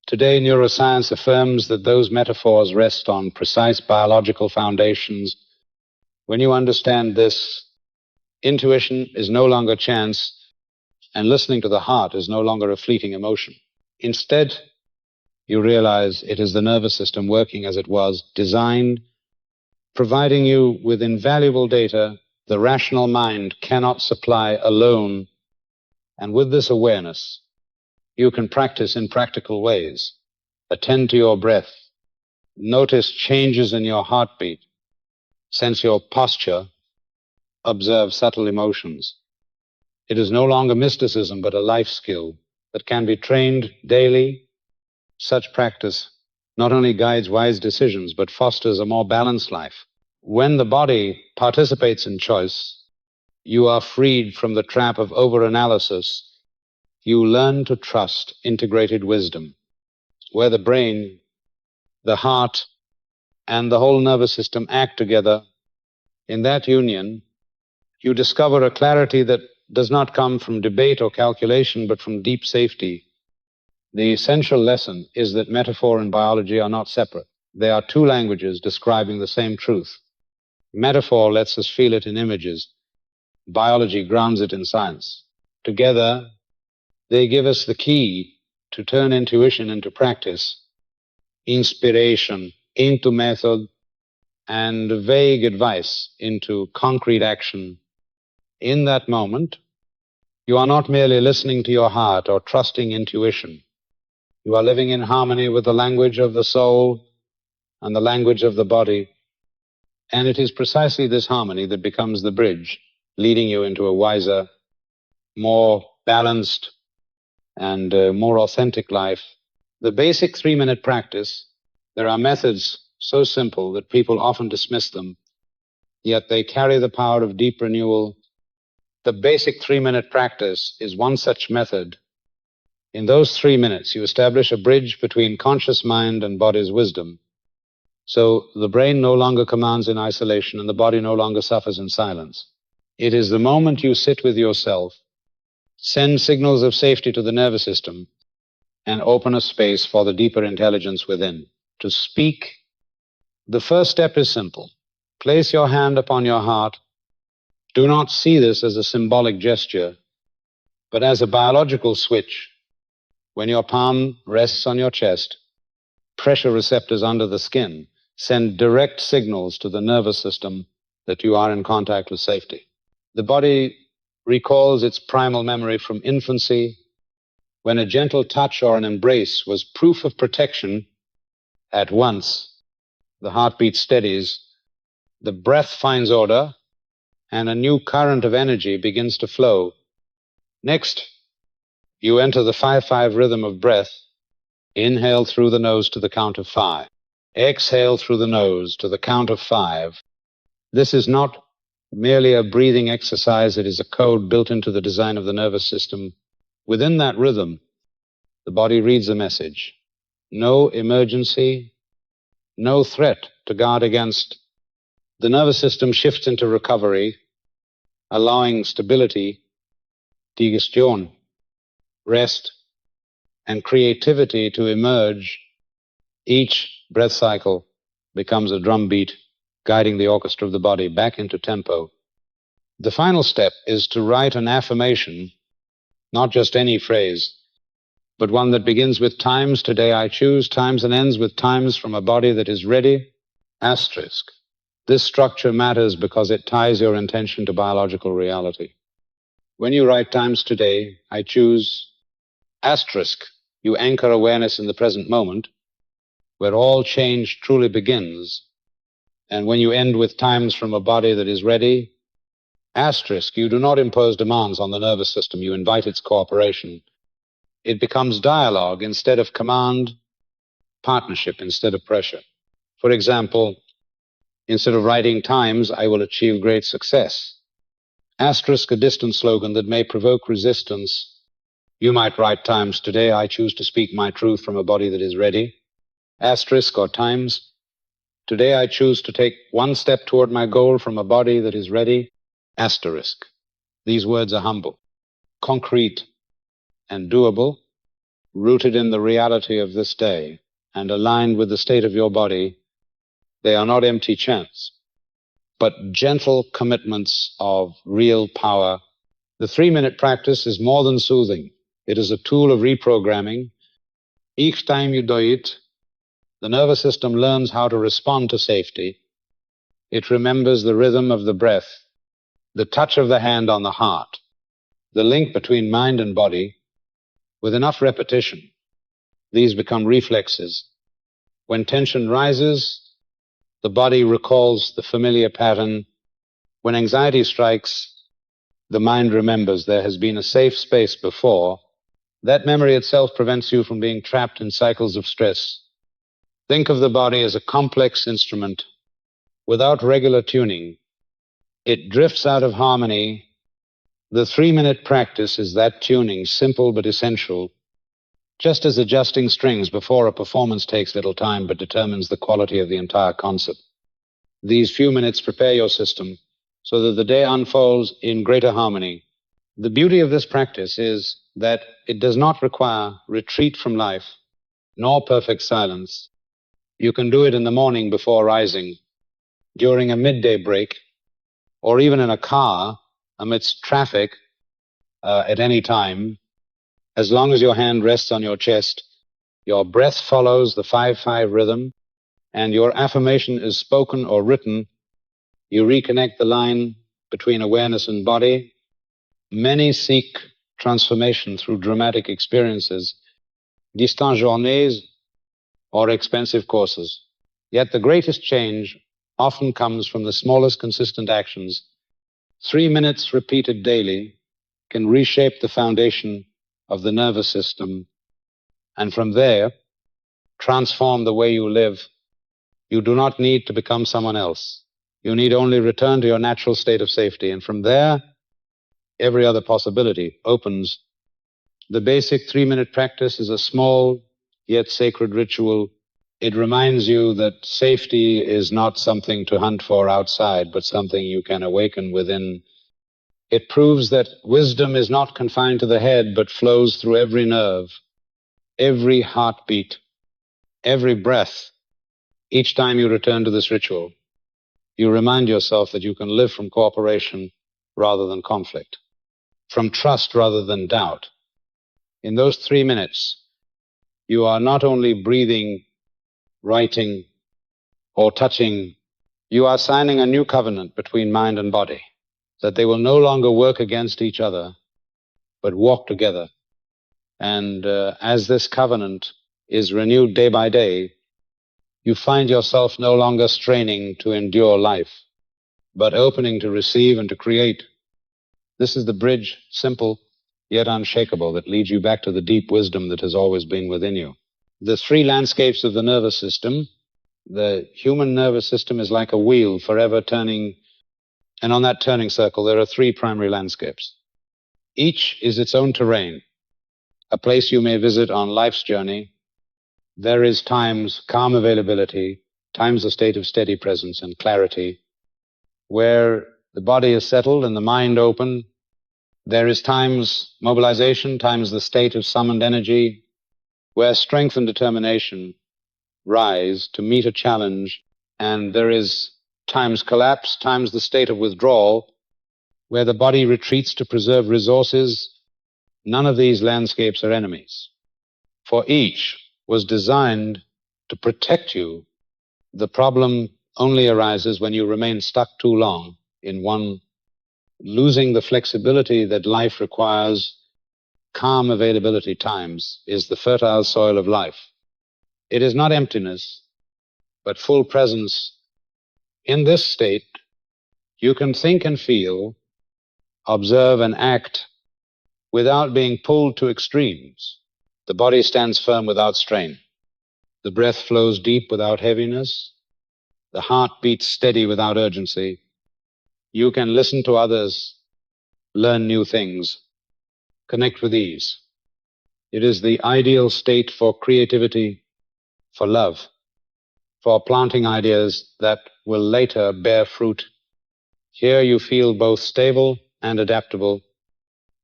Today, neuroscience affirms that those metaphors rest on precise biological foundations. When you understand this, intuition is no longer chance, and listening to the heart is no longer a fleeting emotion. Instead, you realize it is the nervous system working as it was designed, providing you with invaluable data the rational mind cannot supply alone. And with this awareness, you can practice in practical ways. Attend to your breath. Notice changes in your heartbeat. Sense your posture. Observe subtle emotions. It is no longer mysticism, but a life skill that can be trained daily. Such practice not only guides wise decisions, but fosters a more balanced life. When the body participates in choice, you are freed from the trap of overanalysis. You learn to trust integrated wisdom, where the brain, the heart, and the whole nervous system act together. In that union, you discover a clarity that does not come from debate or calculation, but from deep safety. The essential lesson is that metaphor and biology are not separate. They are two languages describing the same truth. Metaphor lets us feel it in images. Biology grounds it in science. Together, they give us the key to turn intuition into practice, inspiration into method, and vague advice into concrete action. In that moment, you are not merely listening to your heart or trusting intuition. You are living in harmony with the language of the soul and the language of the body. And it is precisely this harmony that becomes the bridge, leading you into a wiser, more balanced, and more authentic life. The basic 3-minute practice, there are methods so simple that people often dismiss them, yet they carry the power of deep renewal. The basic 3-minute practice is one such method. In those 3 minutes, you establish a bridge between conscious mind and body's wisdom. So the brain no longer commands in isolation and the body no longer suffers in silence. It is the moment you sit with yourself, send signals of safety to the nervous system, and open a space for the deeper intelligence within to speak. The first step is simple. Place your hand upon your heart. Do not see this as a symbolic gesture, but as a biological switch. When your palm rests on your chest, pressure receptors under the skin send direct signals to the nervous system that you are in contact with safety. The body recalls its primal memory from infancy, when a gentle touch or an embrace was proof of protection. At once, the heartbeat steadies, the breath finds order, and a new current of energy begins to flow. Next, you enter the 5-5 rhythm of breath. Inhale through the nose to the count of 5. Exhale through the nose to the count of 5. This is not merely a breathing exercise. It is a code built into the design of the nervous system. Within that rhythm, the body reads a message. No emergency, no threat to guard against. The nervous system shifts into recovery, allowing stability, digestion, rest, and creativity to emerge. Each breath cycle becomes a drum beat, guiding the orchestra of the body back into tempo. The final step is to write an affirmation, not just any phrase, but one that begins with times, today I choose, times, and ends with times from a body that is ready, asterisk. This structure matters because it ties your intention to biological reality. When you write times, today I choose, asterisk, you anchor awareness in the present moment, where all change truly begins. And when you end with times from a body that is ready, asterisk, you do not impose demands on the nervous system, you invite its cooperation. It becomes dialogue instead of command, partnership instead of pressure. For example, instead of writing times, I will achieve great success. Asterisk, a distant slogan that may provoke resistance. You might write times, today I choose to speak my truth from a body that is ready. Asterisk or times, today I choose to take one step toward my goal from a body that is ready. Asterisk. These words are humble, concrete, and doable, rooted in the reality of this day, and aligned with the state of your body. They are not empty chants, but gentle commitments of real power. The 3-minute practice is more than soothing. It is a tool of reprogramming. Each time you do it, the nervous system learns how to respond to safety. It remembers the rhythm of the breath, the touch of the hand on the heart, the link between mind and body. With enough repetition, these become reflexes. When tension rises, the body recalls the familiar pattern. When anxiety strikes, the mind remembers there has been a safe space before. That memory itself prevents you from being trapped in cycles of stress. Think of the body as a complex instrument. Without regular tuning, it drifts out of harmony. The 3-minute practice is that tuning, simple but essential. Just as adjusting strings before a performance takes little time but determines the quality of the entire concert. These few minutes prepare your system so that the day unfolds in greater harmony. The beauty of this practice is that it does not require retreat from life, nor perfect silence. You can do it in the morning before rising, during a midday break, or even in a car amidst traffic at any time. As long as your hand rests on your chest, your breath follows the 5-5 rhythm, and your affirmation is spoken or written, you reconnect the line between awareness and body. Many seek transformation through dramatic experiences, distant journées, or expensive courses. Yet the greatest change often comes from the smallest consistent actions. 3 minutes repeated daily can reshape the foundation of the nervous system, and from there, transform the way you live. You do not need to become someone else. You need only return to your natural state of safety, and from there, every other possibility opens. The basic 3-minute practice is a small yet sacred ritual. It reminds you that safety is not something to hunt for outside, but something you can awaken within. It proves that wisdom is not confined to the head, but flows through every nerve, every heartbeat, every breath. Each time you return to this ritual, you remind yourself that you can live from cooperation rather than conflict, from trust rather than doubt. In those 3 minutes, you are not only breathing, writing, or touching, you are signing a new covenant between mind and body, that they will no longer work against each other, but walk together. And as this covenant is renewed day by day, you find yourself no longer straining to endure life, but opening to receive and to create. This is the bridge, simple yet unshakable, that leads you back to the deep wisdom that has always been within you. The 3 landscapes of the nervous system. The human nervous system is like a wheel forever turning, and on that turning circle there are 3 primary landscapes. Each is its own terrain, a place you may visit on life's journey. There is times calm availability, times a state of steady presence and clarity, where the body is settled and the mind open. There is times mobilization, times the state of summoned energy, where strength and determination rise to meet a challenge, and there is times collapse, times the state of withdrawal, where the body retreats to preserve resources. None of these landscapes are enemies, for each was designed to protect you. The problem only arises when you remain stuck too long in one, losing the flexibility that life requires. Calm availability times is the fertile soil of life. It is not emptiness, but full presence. In this state, you can think and feel, observe and act without being pulled to extremes. The body stands firm without strain. The breath flows deep without heaviness. The heart beats steady without urgency. You can listen to others, learn new things, connect with ease. It is the ideal state for creativity, for love, for planting ideas that will later bear fruit. Here you feel both stable and adaptable,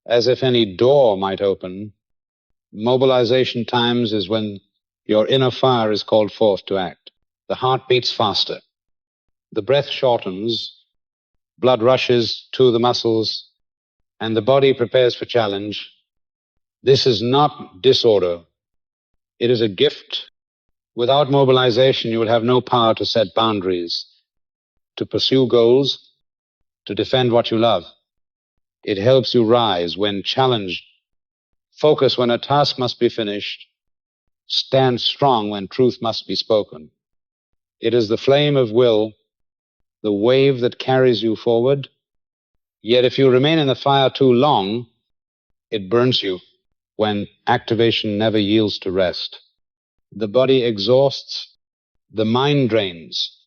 as if any door might open. Mobilization times is when your inner fire is called forth to act. The heart beats faster. The breath shortens. Blood rushes to the muscles, and the body prepares for challenge. This is not disorder. It is a gift. Without mobilization, you will have no power to set boundaries, to pursue goals, to defend what you love. It helps you rise when challenged, focus when a task must be finished, stand strong when truth must be spoken. It is the flame of will, the wave that carries you forward. Yet if you remain in the fire too long, it burns you when activation never yields to rest. The body exhausts, the mind drains,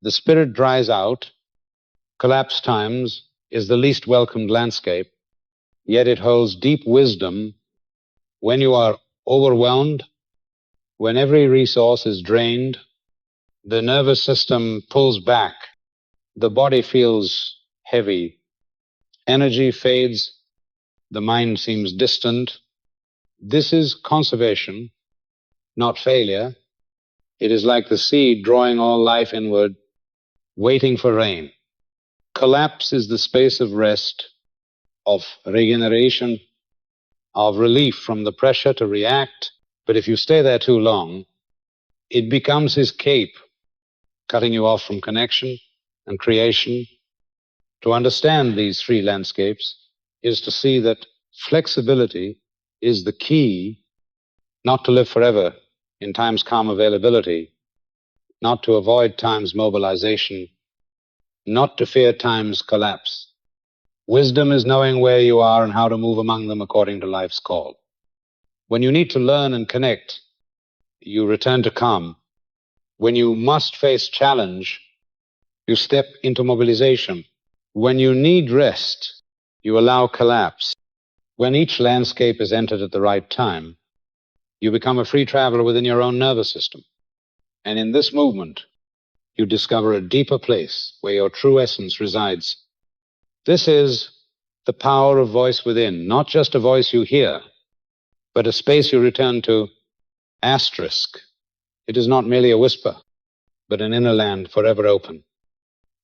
the spirit dries out. Collapse times is the least welcomed landscape, yet it holds deep wisdom. When you are overwhelmed, when every resource is drained, the nervous system pulls back, the body feels heavy, energy fades, the mind seems distant. This is conservation, not failure. It is like the sea drawing all life inward, waiting for rain. Collapse is the space of rest, of regeneration, of relief from the pressure to react. But if you stay there too long, it becomes his cape, cutting you off from connection and creation. To understand these three landscapes is to see that flexibility is the key, not to live forever in time's calm availability, not to avoid time's mobilization, not to fear time's collapse. Wisdom is knowing where you are and how to move among them according to life's call. When you need to learn and connect, you return to calm. When you must face challenge, you step into mobilization. When you need rest, you allow collapse. When each landscape is entered at the right time, you become a free traveler within your own nervous system. And in this movement, you discover a deeper place where your true essence resides. This is the power of voice within, not just a voice you hear, but a space you return to. Asterisk. It is not merely a whisper, but an inner land forever open.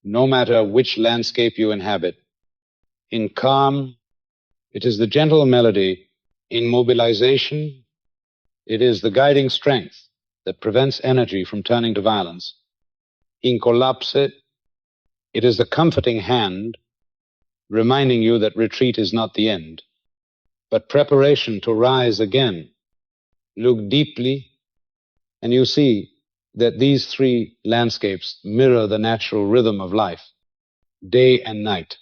No matter which landscape you inhabit, in calm, it is the gentle melody. In mobilization, it is the guiding strength that prevents energy from turning to violence. In collapse, it is the comforting hand reminding you that retreat is not the end, but preparation to rise again. Look deeply, and you see that these three landscapes mirror the natural rhythm of life. Day and night,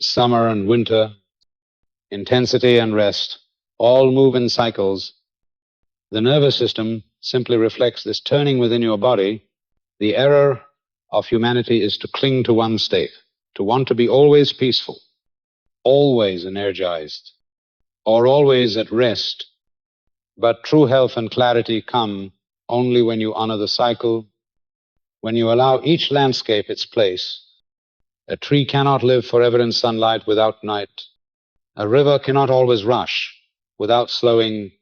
summer and winter, intensity and rest, all move in cycles. The nervous system simply reflects this turning within your body. The error of humanity is to cling to one state, to want to be always peaceful, always energized, or always at rest. But true health and clarity come only when you honor the cycle, when you allow each landscape its place. A tree cannot live forever in sunlight without night. A river cannot always rush without slowing.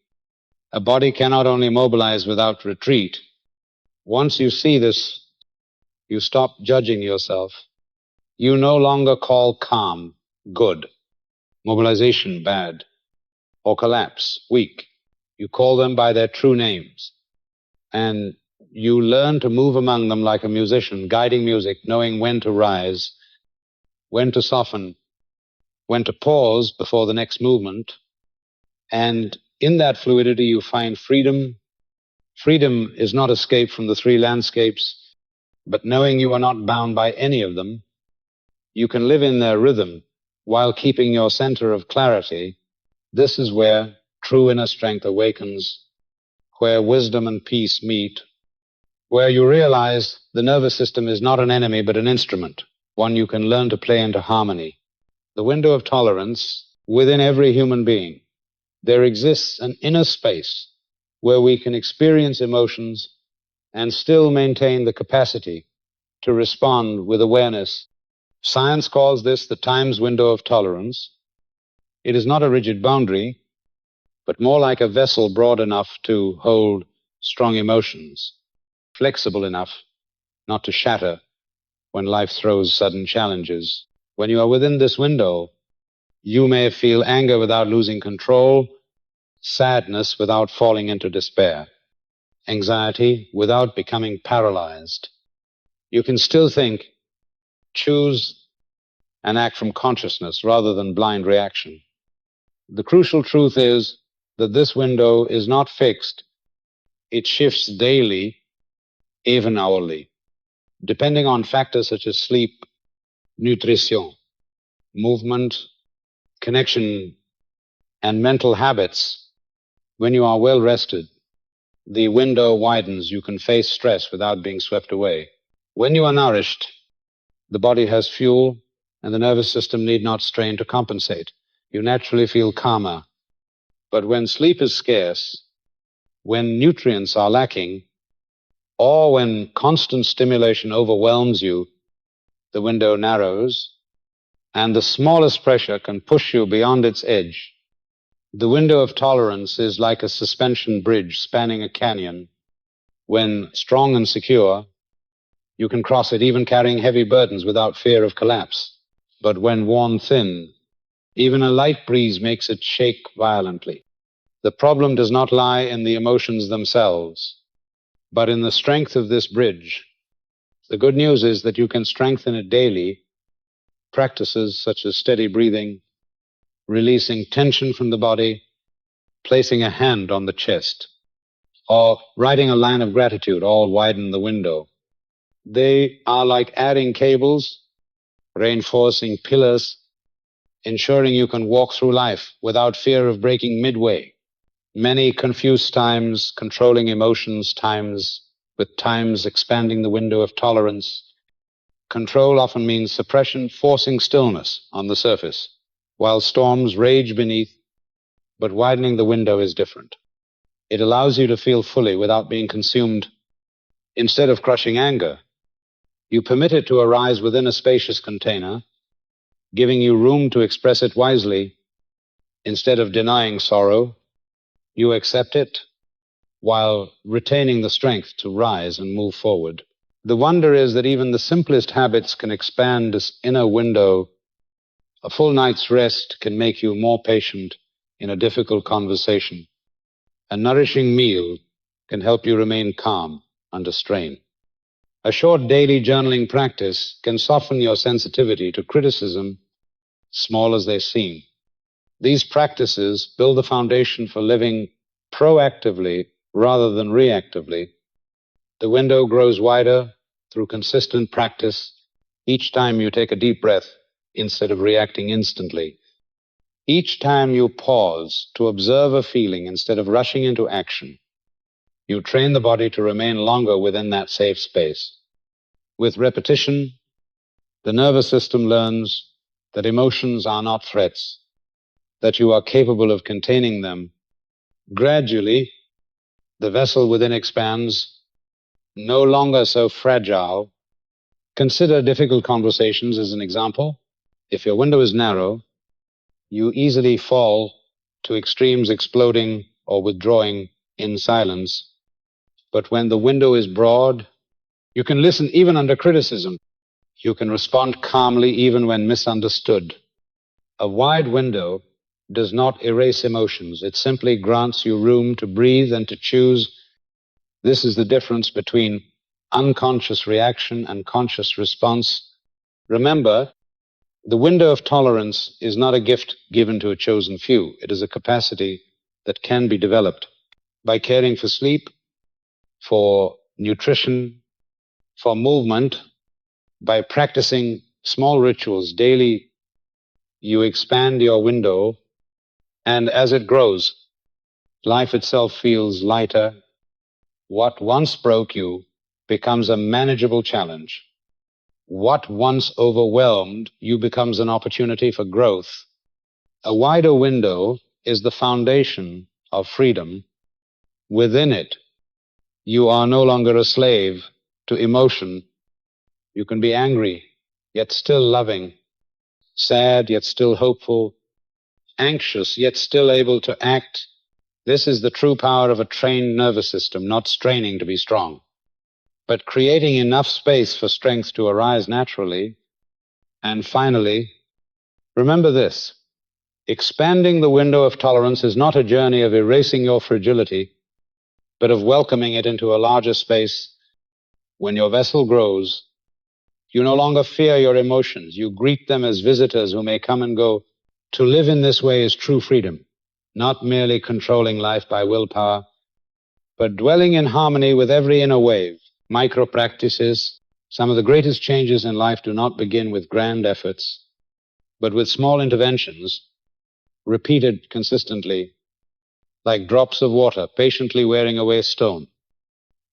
A body cannot only mobilize without retreat. Once you see this, you stop judging yourself. You no longer call calm good, mobilization bad, or collapse weak. You call them by their true names. And you learn to move among them like a musician, guiding music, knowing when to rise, when to soften, when to pause before the next movement. And in that fluidity, you find freedom. Freedom is not escape from the three landscapes, but knowing you are not bound by any of them. You can live in their rhythm while keeping your center of clarity. This is where true inner strength awakens, where wisdom and peace meet, where you realize the nervous system is not an enemy but an instrument, one you can learn to play into harmony. The window of tolerance within every human being. There exists an inner space where we can experience emotions and still maintain the capacity to respond with awareness. Science calls this the time's window of tolerance. It is not a rigid boundary, but more like a vessel broad enough to hold strong emotions, flexible enough not to shatter when life throws sudden challenges. When you are within this window, you may feel anger without losing control, sadness without falling into despair, anxiety without becoming paralyzed. You can still think, choose, and act from consciousness rather than blind reaction. The crucial truth is that this window is not fixed. It shifts daily, even hourly, depending on factors such as sleep, nutrition, movement, connection, and mental habits. When you are well rested, the window widens. You can face stress without being swept away. When you are nourished, the body has fuel and the nervous system need not strain to compensate. You naturally feel calmer. But when sleep is scarce, when nutrients are lacking, or when constant stimulation overwhelms you, the window narrows, and the smallest pressure can push you beyond its edge. The window of tolerance is like a suspension bridge spanning a canyon. When strong and secure, you can cross it even carrying heavy burdens without fear of collapse. But when worn thin, even a light breeze makes it shake violently. The problem does not lie in the emotions themselves, but in the strength of this bridge. The good news is that you can strengthen it daily. Practices such as steady breathing, releasing tension from the body, placing a hand on the chest, or writing a line of gratitude all widen the window. They are like adding cables, reinforcing pillars, ensuring you can walk through life without fear of breaking midway. Many confuse times controlling emotions, times with times expanding the window of tolerance. Control often means suppression, forcing stillness on the surface, while storms rage beneath, but widening the window is different. It allows you to feel fully without being consumed. Instead of crushing anger, you permit it to arise within a spacious container, giving you room to express it wisely. Instead of denying sorrow, you accept it while retaining the strength to rise and move forward. The wonder is that even the simplest habits can expand this inner window. A full night's rest can make you more patient in a difficult conversation. A nourishing meal can help you remain calm under strain. A short daily journaling practice can soften your sensitivity to criticism, small as they seem. These practices build the foundation for living proactively rather than reactively. The window grows wider through consistent practice each time you take a deep breath instead of reacting instantly. Each time you pause to observe a feeling instead of rushing into action, you train the body to remain longer within that safe space. With repetition, the nervous system learns that emotions are not threats, that you are capable of containing them. Gradually, the vessel within expands, no longer so fragile. Consider difficult conversations as an example. If your window is narrow, you easily fall to extremes, exploding or withdrawing in silence. But when the window is broad, you can listen even under criticism. You can respond calmly even when misunderstood. A wide window does not erase emotions. It simply grants you room to breathe and to choose. This is the difference between unconscious reaction and conscious response. Remember, the window of tolerance is not a gift given to a chosen few. It is a capacity that can be developed by caring for sleep, for nutrition, for movement. By practicing small rituals daily, you expand your window, and as it grows, life itself feels lighter. What once broke you becomes a manageable challenge. What once overwhelmed you becomes an opportunity for growth. A wider window is the foundation of freedom. Within it, you are no longer a slave to emotion. You can be angry, yet still loving, sad, yet still hopeful, anxious, yet still able to act. This is the true power of a trained nervous system, not straining to be strong, but creating enough space for strength to arise naturally. And finally, remember this: expanding the window of tolerance is not a journey of erasing your fragility, but of welcoming it into a larger space. When your vessel grows, you no longer fear your emotions. You greet them as visitors who may come and go. To live in this way is true freedom, not merely controlling life by willpower, but dwelling in harmony with every inner wave. Micro practices. Some of the greatest changes in life do not begin with grand efforts, but with small interventions, repeated consistently, like drops of water patiently wearing away a stone.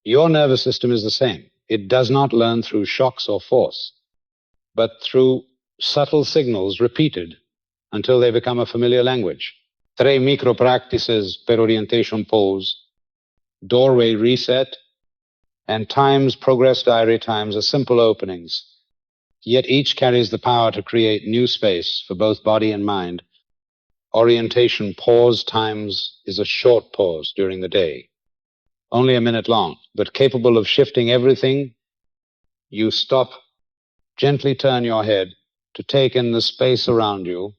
Your nervous system is the same. It does not learn through shocks or force, but through subtle signals repeated until they become a familiar language. 3 micro practices per orientation pose, doorway reset, and times, progress diary times are simple openings, yet each carries the power to create new space for both body and mind. Orientation pause times is a short pause during the day, only a minute long, but capable of shifting everything. You stop, gently turn your head to take in the space around you,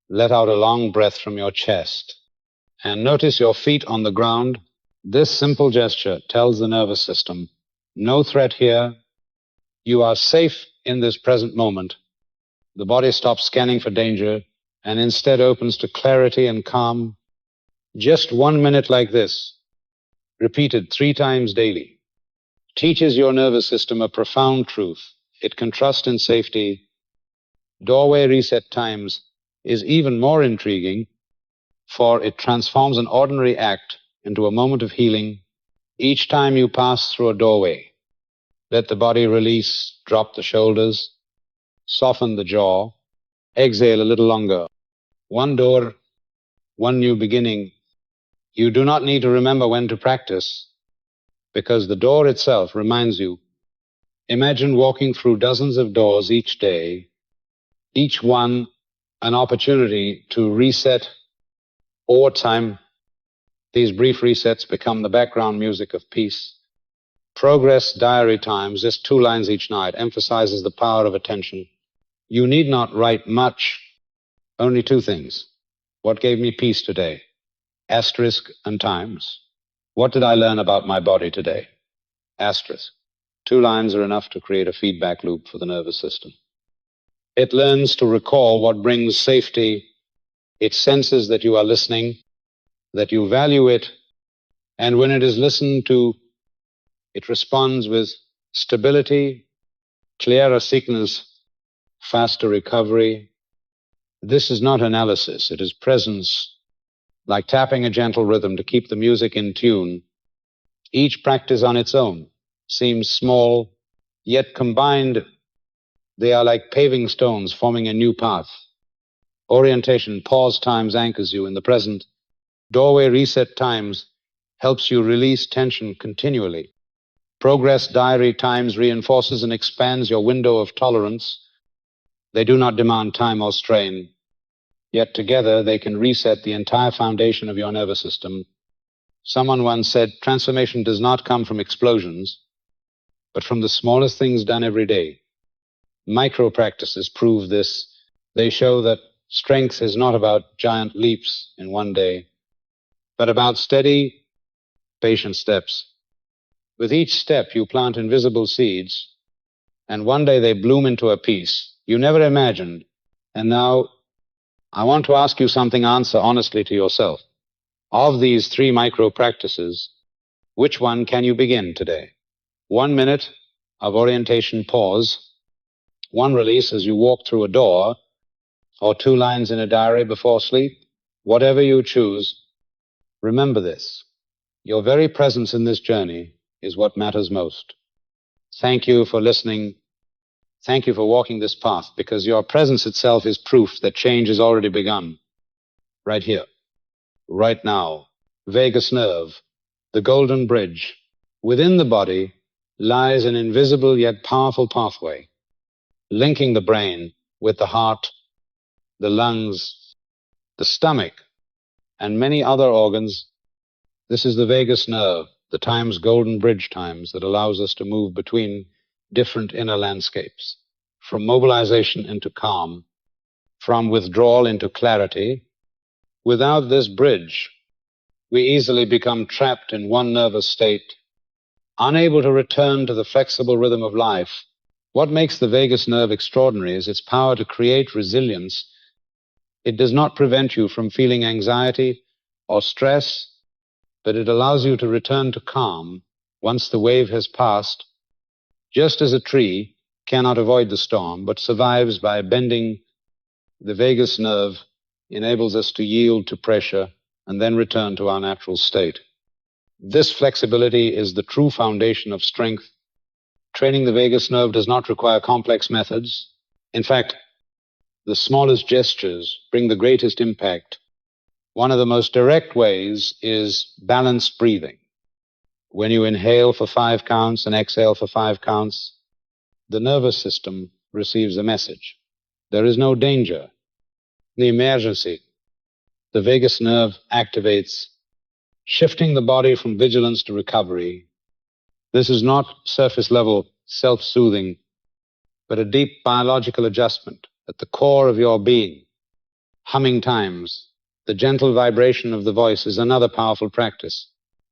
let out a long breath from your chest, and notice your feet on the ground. This simple gesture tells the nervous system, no threat here. You are safe in this present moment. The body stops scanning for danger and instead opens to clarity and calm. Just 1 minute like this, repeated 3 times daily, teaches your nervous system a profound truth. It can trust in safety. Doorway reset times is even more intriguing, for it transforms an ordinary act into a moment of healing. Each time you pass through a doorway, let the body release, drop the shoulders, soften the jaw, exhale a little longer. One door, one new beginning. You do not need to remember when to practice, because the door itself reminds you. Imagine walking through dozens of doors each day, each one an opportunity to reset. Over time, these brief resets become the background music of peace. Progress diary times, just 2 lines each night, emphasizes the power of attention. You need not write much, only 2 things. What gave me peace today? Asterisk and times. What did I learn about my body today? Asterisk. 2 lines are enough to create a feedback loop for the nervous system. It learns to recall what brings safety. It senses that you are listening, that you value it, and when it is listened to, it responds with stability, clearer signals, faster recovery. This is not analysis, it is presence, like tapping a gentle rhythm to keep the music in tune. Each practice on its own seems small, yet combined, they are like paving stones forming a new path. Orientation, pause times anchors you in the present. Doorway reset times helps you release tension continually. Progress diary times reinforces and expands your window of tolerance. They do not demand time or strain, yet together they can reset the entire foundation of your nervous system. Someone once said, transformation does not come from explosions, but from the smallest things done every day. Micro practices prove this. They show that strength is not about giant leaps in one day, but about steady, patient steps. With each step, you plant invisible seeds, and one day they bloom into a peace you never imagined. And now, I want to ask you something. Answer honestly to yourself. Of these 3 micro practices, which one can you begin today? 1 minute of orientation pause, 1 release as you walk through a door, or 2 lines in a diary before sleep. Whatever you choose, remember this. Your very presence in this journey is what matters most. Thank you for listening. Thank you for walking this path, because your presence itself is proof that change has already begun. Right here, right now. Vagus nerve, the golden bridge. Within the body lies an invisible yet powerful pathway, linking the brain with the heart, the lungs, the stomach, and many other organs. This is the vagus nerve, the time's golden bridge times that allows us to move between different inner landscapes, from mobilization into calm, from withdrawal into clarity. Without this bridge, we easily become trapped in one nervous state, unable to return to the flexible rhythm of life. What makes the vagus nerve extraordinary is its power to create resilience. It does not prevent you from feeling anxiety or stress, but it allows you to return to calm once the wave has passed. Just as a tree cannot avoid the storm, but survives by bending, the vagus nerve enables us to yield to pressure and then return to our natural state. This flexibility is the true foundation of strength. Training the vagus nerve does not require complex methods. In fact, the smallest gestures bring the greatest impact. One of the most direct ways is balanced breathing. When you inhale for 5 counts and exhale for 5 counts, the nervous system receives a message. There is no danger. The emergency. The vagus nerve activates, shifting the body from vigilance to recovery. This is not surface-level self-soothing, but a deep biological adjustment at the core of your being. Humming times, the gentle vibration of the voice, is another powerful practice.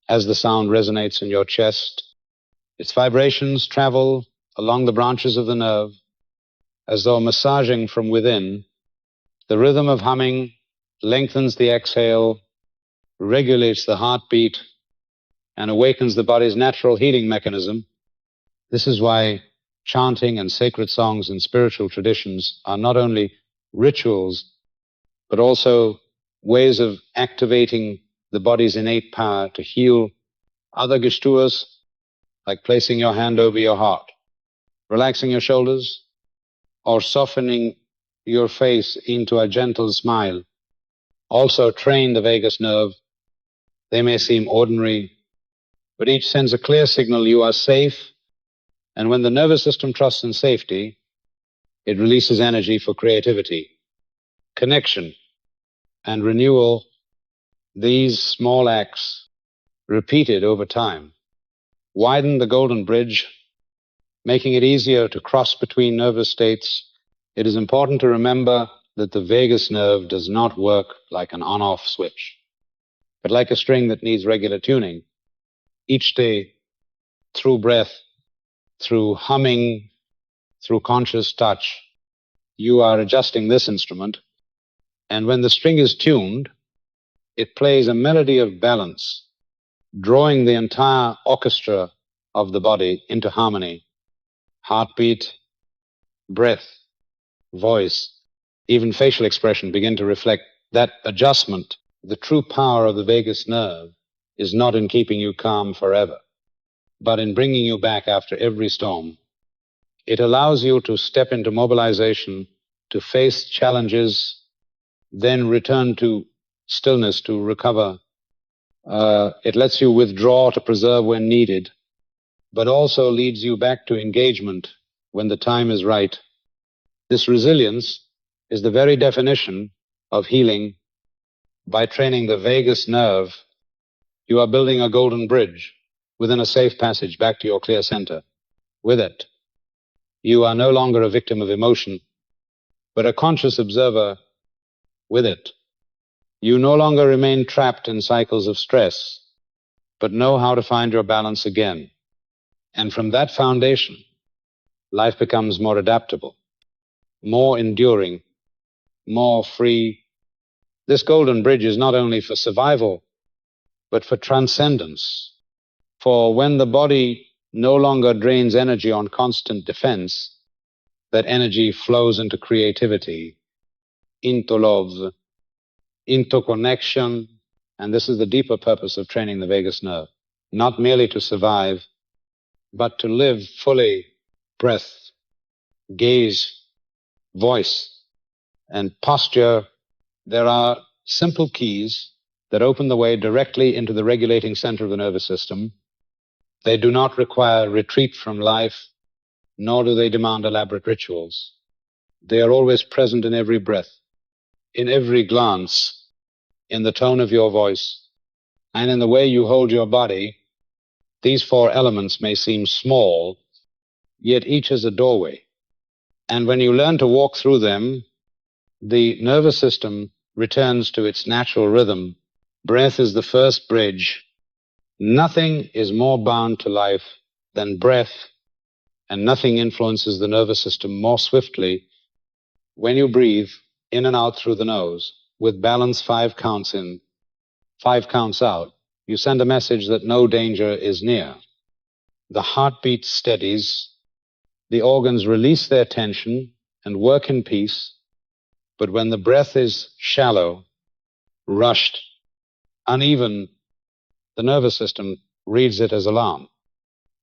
As the sound resonates in your chest, its vibrations travel along the branches of the nerve, as though massaging from within. The rhythm of humming lengthens the exhale, regulates the heartbeat, and awakens the body's natural healing mechanism. This is why chanting and sacred songs in spiritual traditions are not only rituals, but also ways of activating the body's innate power to heal. Other gestures, like placing your hand over your heart, relaxing your shoulders, or softening your face into a gentle smile, also train the vagus nerve. They may seem ordinary, but each sends a clear signal you are safe. And when the nervous system trusts in safety, it releases energy for creativity, connection, and renewal. These small acts, repeated over time, widen the golden bridge, making it easier to cross between nervous states. It is important to remember that the vagus nerve does not work like an on-off switch, but like a string that needs regular tuning. Each day, through breath, through humming, through conscious touch, you are adjusting this instrument. And when the string is tuned, it plays a melody of balance, drawing the entire orchestra of the body into harmony. Heartbeat, breath, voice, even facial expression begin to reflect that adjustment. The true power of the vagus nerve is not in keeping you calm forever, but in bringing you back after every storm. It allows you to step into mobilization, to face challenges, then return to stillness to recover. It lets you withdraw to preserve when needed, but also leads you back to engagement when the time is right. This resilience is the very definition of healing. By training the vagus nerve, You are building a golden bridge within a safe passage back to your clear center. With it, you are no longer a victim of emotion, but a conscious observer. With it, you no longer remain trapped in cycles of stress, but know how to find your balance again. And from that foundation, life becomes more adaptable, more enduring, more free. This golden bridge is not only for survival, but for transcendence. For when the body no longer drains energy on constant defense, that energy flows into creativity, into love, into connection. And this is the deeper purpose of training the vagus nerve. Not merely to survive, but to live fully. Breath, gaze, voice, and posture. There are simple keys that open the way directly into the regulating center of the nervous system. They do not require retreat from life, nor do they demand elaborate rituals. They are always present in every breath, in every glance, in the tone of your voice, and in the way you hold your body. These four elements may seem small, yet each is a doorway. And when you learn to walk through them, the nervous system returns to its natural rhythm. Breath is the first bridge. Nothing is more bound to life than breath, and nothing influences the nervous system more swiftly. When you breathe in and out through the nose, with balance 5 counts in, 5 counts out, you send a message that no danger is near. The heartbeat steadies, the organs release their tension and work in peace. But when the breath is shallow, rushed, uneven, the nervous system reads it as alarm,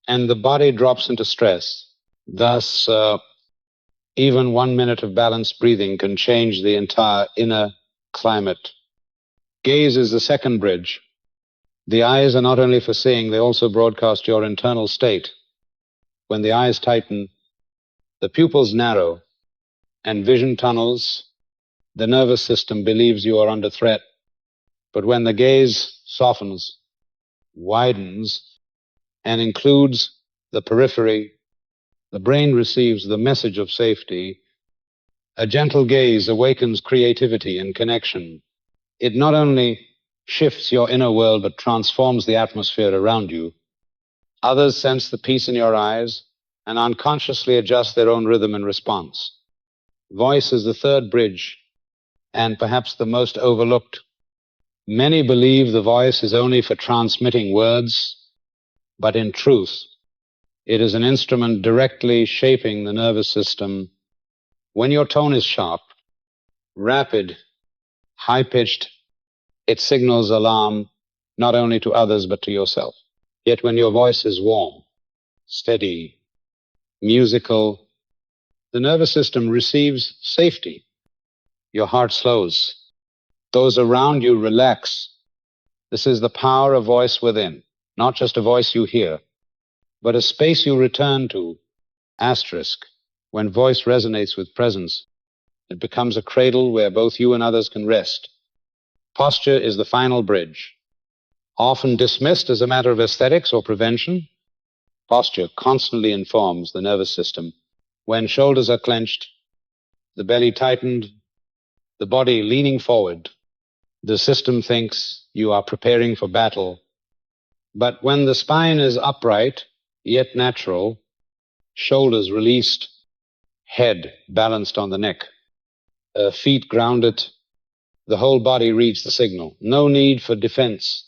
and the body drops into stress. Thus, even 1 minute of balanced breathing can change the entire inner climate. Gaze is the second bridge. The eyes are not only for seeing, they also broadcast your internal state. When the eyes tighten, the pupils narrow, and vision tunnels, the nervous system believes you are under threat. But when the gaze softens, widens, and includes the periphery, the brain receives the message of safety. A gentle gaze awakens creativity and connection. It not only shifts your inner world, but transforms the atmosphere around you. Others sense the peace in your eyes and unconsciously adjust their own rhythm in response. Voice is the third bridge, and perhaps the most overlooked. Many believe the voice is only for transmitting words, but in truth, it is an instrument directly shaping the nervous system. When your tone is sharp, rapid, high-pitched, it signals alarm not only to others but to yourself. Yet when your voice is warm, steady, musical, the nervous system receives safety. Your heart slows. Those around you relax. This is the power of voice within, not just a voice you hear, but a space you return to. Asterisk. When voice resonates with presence, it becomes a cradle where both you and others can rest. Posture is the final bridge. Often dismissed as a matter of aesthetics or prevention, posture constantly informs the nervous system. When shoulders are clenched, the belly tightened, the body leaning forward, the system thinks you are preparing for battle. But when the spine is upright, yet natural, shoulders released, head balanced on the neck, feet grounded, the whole body reads the signal. No need for defense.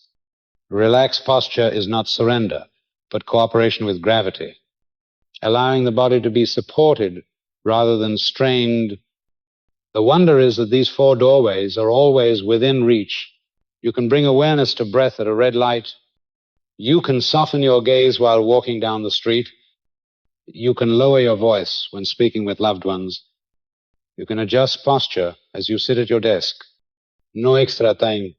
Relaxed posture is not surrender, but cooperation with gravity, allowing the body to be supported rather than strained. The wonder is that these four doorways are always within reach. You can bring awareness to breath at a red light. You can soften your gaze while walking down the street. You can lower your voice when speaking with loved ones. You can adjust posture as you sit at your desk. No extra time,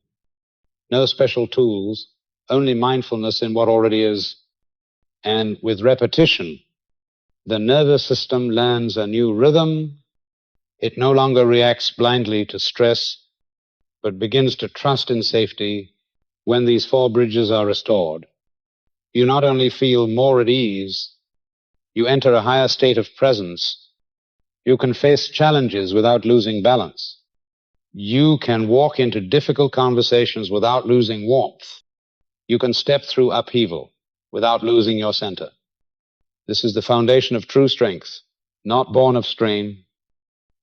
no special tools, only mindfulness in what already is. And with repetition, the nervous system learns a new rhythm. It no longer reacts blindly to stress, but begins to trust in safety, When these four bridges are restored, you not only feel more at ease, you enter a higher state of presence. You can face challenges without losing balance. You can walk into difficult conversations without losing warmth. You can step through upheaval without losing your center. This is the foundation of true strength, not born of strain,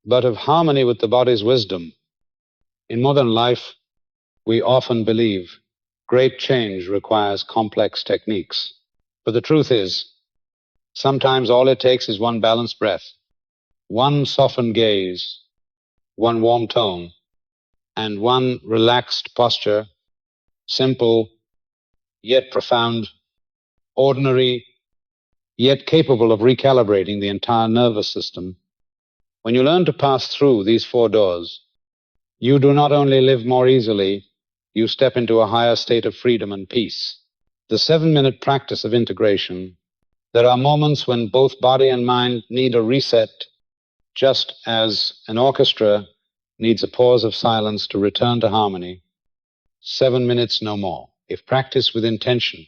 but of harmony with the body's wisdom. In modern life, we often believe great change requires complex techniques. But the truth is, sometimes all it takes is one balanced breath, one softened gaze, one warm tone, and one relaxed posture, simple yet profound, ordinary yet capable of recalibrating the entire nervous system. When you learn to pass through these four doors, you do not only live more easily, you step into a higher state of freedom and peace. The 7-minute practice of integration, there are moments when both body and mind need a reset, just as an orchestra needs a pause of silence to return to harmony. 7 minutes, no more. If practiced with intention,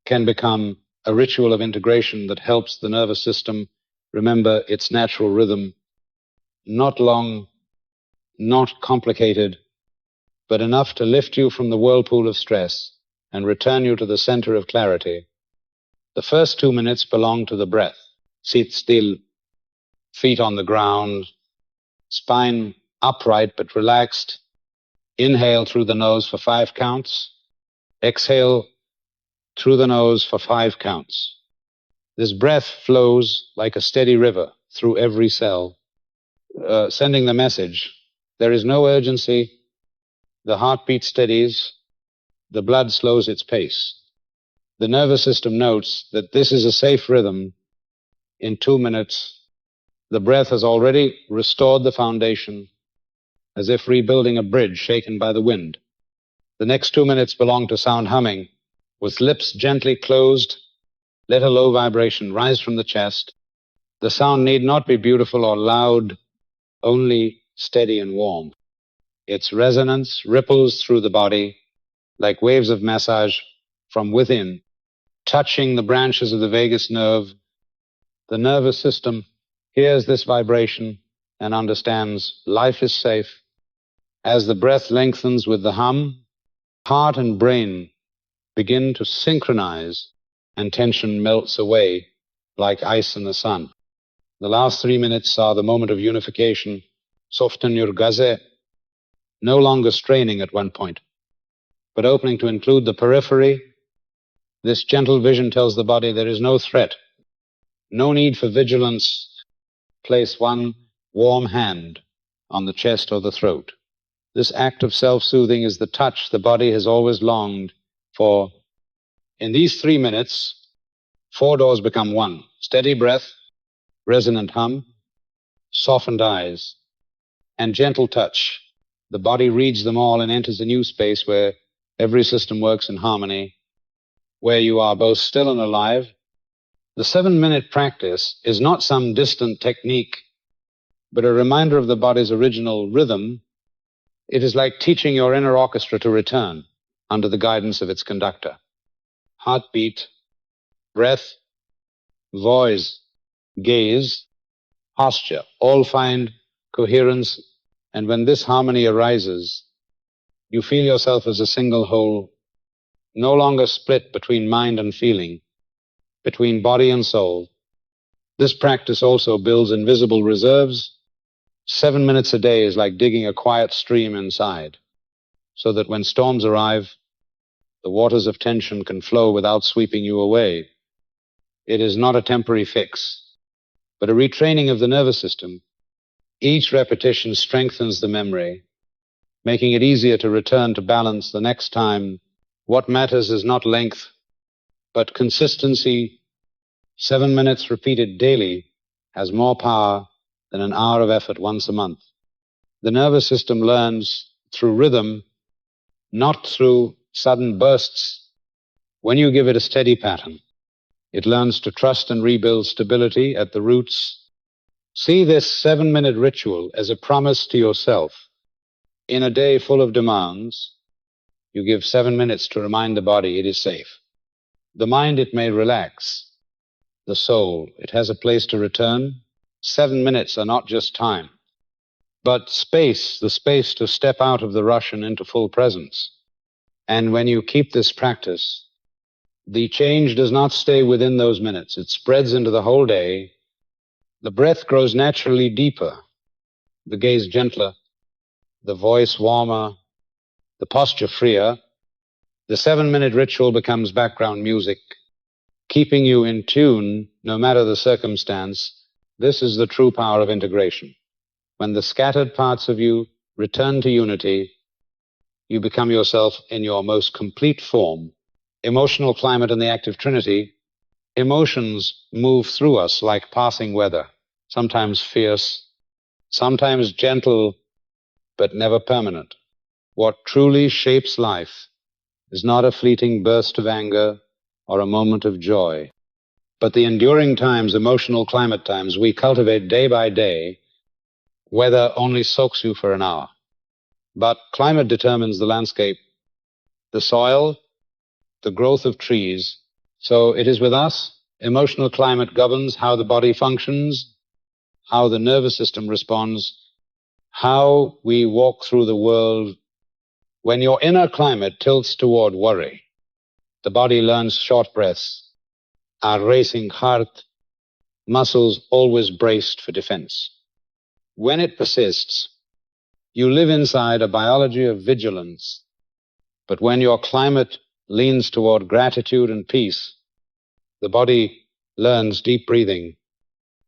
can become a ritual of integration that helps the nervous system remember its natural rhythm. Not long, not complicated, but enough to lift you from the whirlpool of stress and return you to the center of clarity. The first 2 minutes belong to the breath. Sit still, feet on the ground, spine upright but relaxed. Inhale through the nose for 5 counts. Exhale through the nose for 5 counts. This breath flows like a steady river through every cell, sending the message. There is no urgency. The heartbeat steadies. The blood slows its pace. The nervous system notes that this is a safe rhythm. In 2 minutes, the breath has already restored the foundation, as if rebuilding a bridge shaken by the wind. The next 2 minutes belong to sound humming. With lips gently closed, let a low vibration rise from the chest. The sound need not be beautiful or loud, only steady and warm. Its resonance ripples through the body like waves of massage from within, touching the branches of the vagus nerve. The nervous system hears this vibration and understands life is safe. As the breath lengthens with the hum, heart and brain begin to synchronize, and tension melts away like ice in the sun. The last 3 minutes are the moment of unification. Soften your gaze, no longer straining at one point, but opening to include the periphery. This gentle vision tells the body there is no threat, no need for vigilance. Place one warm hand on the chest or the throat. This act of self-soothing is the touch the body has always longed for. In these 3 minutes, 4 doors become one. Steady breath, resonant hum, softened eyes, and gentle touch. The body reads them all and enters a new space where every system works in harmony, where you are both still and alive. The 7-minute practice is not some distant technique, but a reminder of the body's original rhythm. It is like teaching your inner orchestra to return under the guidance of its conductor. Heartbeat, breath, voice, gaze, posture, all find coherence, and when this harmony arises, you feel yourself as a single whole, no longer split between mind and feeling, between body and soul. This practice also builds invisible reserves. 7 minutes a day is like digging a quiet stream inside, so that when storms arrive, the waters of tension can flow without sweeping you away. It is not a temporary fix, but a retraining of the nervous system. Each repetition strengthens the memory, making it easier to return to balance the next time. What matters is not length, but consistency. 7 minutes repeated daily has more power than an hour of effort once a month. The nervous system learns through rhythm, not through sudden bursts. When you give it a steady pattern, it learns to trust and rebuild stability at the roots. See this 7-minute ritual as a promise to yourself. In a day full of demands, You give 7 minutes to remind the body it is safe. The mind, it may relax. The soul, it has a place to return. 7 minutes are not just time, but space, the space to step out of the rush and into full presence. And when you keep this practice, the change does not stay within those minutes. It spreads into the whole day. The breath grows naturally deeper, the gaze gentler, the voice warmer, the posture freer. The 7-minute ritual becomes background music, keeping you in tune no matter the circumstance. This is the true power of integration. When the scattered parts of you return to unity, you become yourself in your most complete form. Emotional climate in the Active Trinity. Emotions move through us like passing weather, sometimes fierce, sometimes gentle, but never permanent. What truly shapes life is not a fleeting burst of anger or a moment of joy, but the enduring times, emotional climate times we cultivate day by day. Weather only soaks you for an hour, but climate determines the landscape, the soil, the growth of trees. So it is with us. Emotional climate governs how the body functions, how the nervous system responds, how we walk through the world. When your inner climate tilts toward worry, the body learns short breaths, a racing heart, muscles always braced for defense. When it persists, you live inside a biology of vigilance. But when your climate leans toward gratitude and peace, the body learns deep breathing,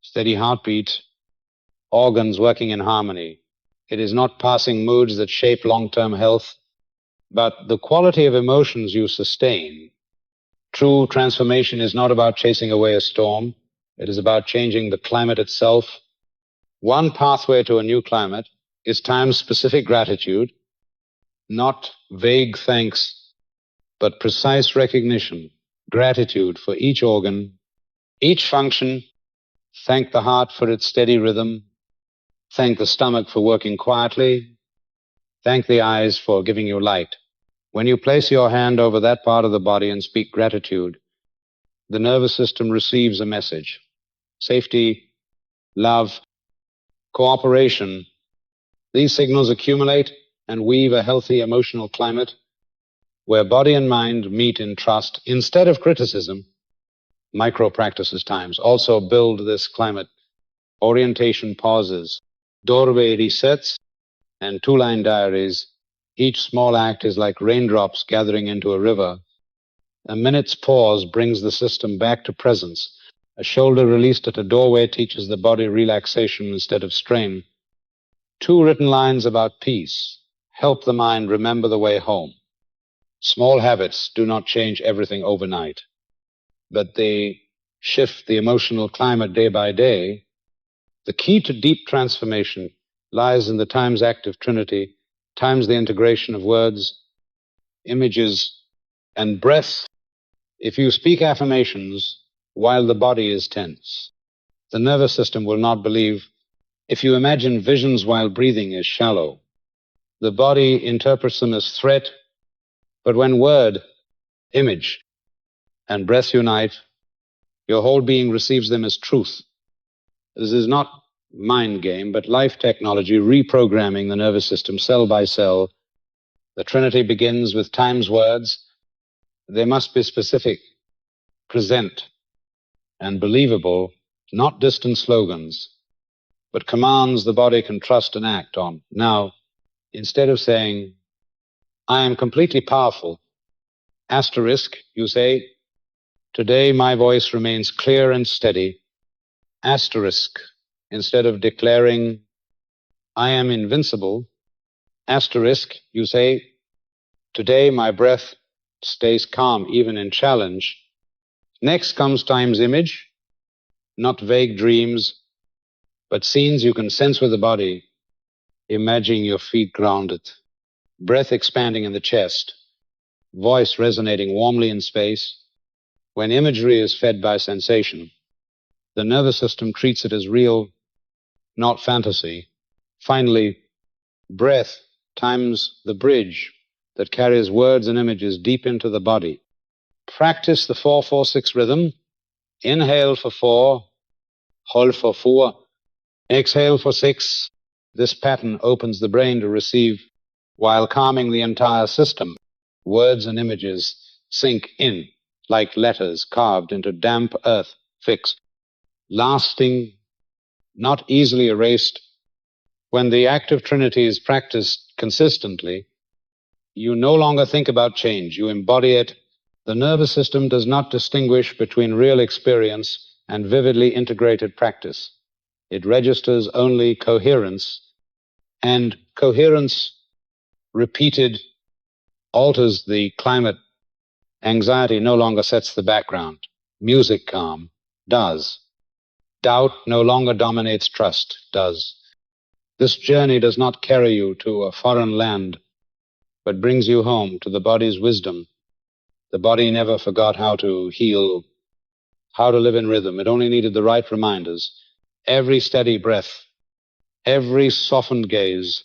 steady heartbeat, organs working in harmony. It is not passing moods that shape long-term health, but the quality of emotions you sustain. True transformation is not about chasing away a storm. It is about changing the climate itself. One pathway to a new climate is time-specific gratitude, not vague thanks, but precise recognition, gratitude for each organ, each function. Thank the heart for its steady rhythm. Thank the stomach for working quietly. Thank the eyes for giving you light. When you place your hand over that part of the body and speak gratitude, the nervous system receives a message. Safety, love, cooperation. These signals accumulate and weave a healthy emotional climate where body and mind meet in trust instead of criticism. Micro-practices times also build this climate. Orientation pauses, doorway resets, and two-line diaries. Each small act is like raindrops gathering into a river. A minute's pause brings the system back to presence. A shoulder released at a doorway teaches the body relaxation instead of strain. 2 written lines about peace help the mind remember the way home. Small habits do not change everything overnight, but they shift the emotional climate day by day. The key to deep transformation lies in the times Active Trinity, times the integration of words, images, and breath. If you speak affirmations while the body is tense, the nervous system will not believe. If you imagine visions while breathing is shallow, the body interprets them as threat. But when word, image, and breath unite, your whole being receives them as truth. This is not mind game, but life technology reprogramming the nervous system cell by cell. The Trinity begins with times words. They must be specific, present, and believable, not distant slogans, but commands the body can trust and act on. Now, instead of saying, I am completely powerful, asterisk, you say, today my voice remains clear and steady, asterisk. Instead of declaring, I am invincible, asterisk, you say, today my breath stays calm even in challenge. Next comes time's image, not vague dreams, but scenes you can sense with the body. Imagine your feet grounded, breath expanding in the chest, voice resonating warmly in space. When imagery is fed by sensation, the nervous system treats it as real, not fantasy. Finally, breath times the bridge. that carries words and images deep into the body. Practice the 4-4-6 rhythm. Inhale for 4, hold for 4, exhale for 6. This pattern opens the brain to receive while calming the entire system. Words and images sink in like letters carved into damp earth, fixed, lasting, not easily erased. When the Active Trinity is practiced consistently, you no longer think about change, you embody it. The nervous system does not distinguish between real experience and vividly integrated practice. It registers only coherence, and coherence repeated alters the climate. Anxiety no longer sets the background. Music calm does. Doubt no longer dominates trust does. This journey does not carry you to a foreign land, but brings you home to the body's wisdom. The body never forgot how to heal, how to live in rhythm. It only needed the right reminders. Every steady breath, every softened gaze,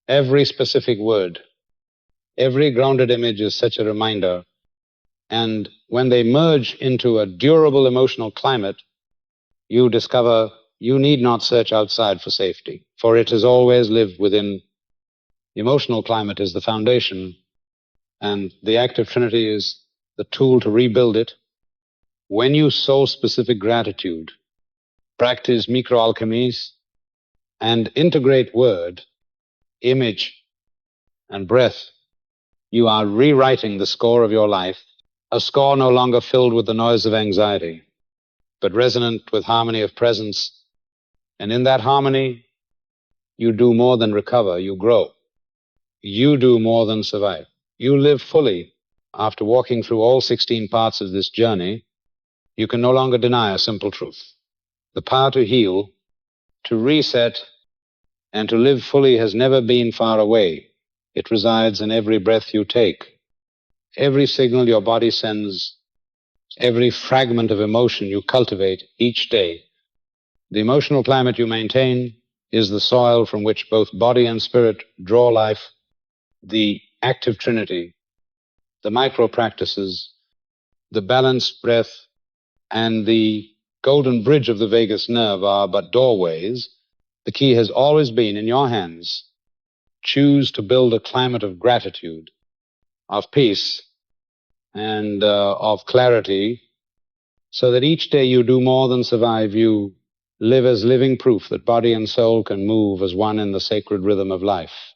every specific word, every grounded image is such a reminder. And when they merge into a durable emotional climate, you discover you need not search outside for safety, for it has always lived within. Emotional climate is the foundation, and the Active Trinity is the tool to rebuild it. When you sow specific gratitude, practice microalchemies, and integrate word, image, and breath, you are rewriting the score of your life, a score no longer filled with the noise of anxiety, but resonant with harmony of presence. And in that harmony, you do more than recover, you grow. You do more than survive. You live fully. After walking through all 16 parts of this journey, you can no longer deny a simple truth. The power to heal, to reset, and to live fully has never been far away. It resides in every breath you take, every signal your body sends, every fragment of emotion you cultivate each day. The emotional climate you maintain is the soil from which both body and spirit draw life. The Active Trinity, the micro practices, the balanced breath, and the golden bridge of the vagus nerve are but doorways. The key has always been in your hands. Choose to build a climate of gratitude, of peace, and of clarity, so that each day you do more than survive. You live as living proof that body and soul can move as one in the sacred rhythm of life.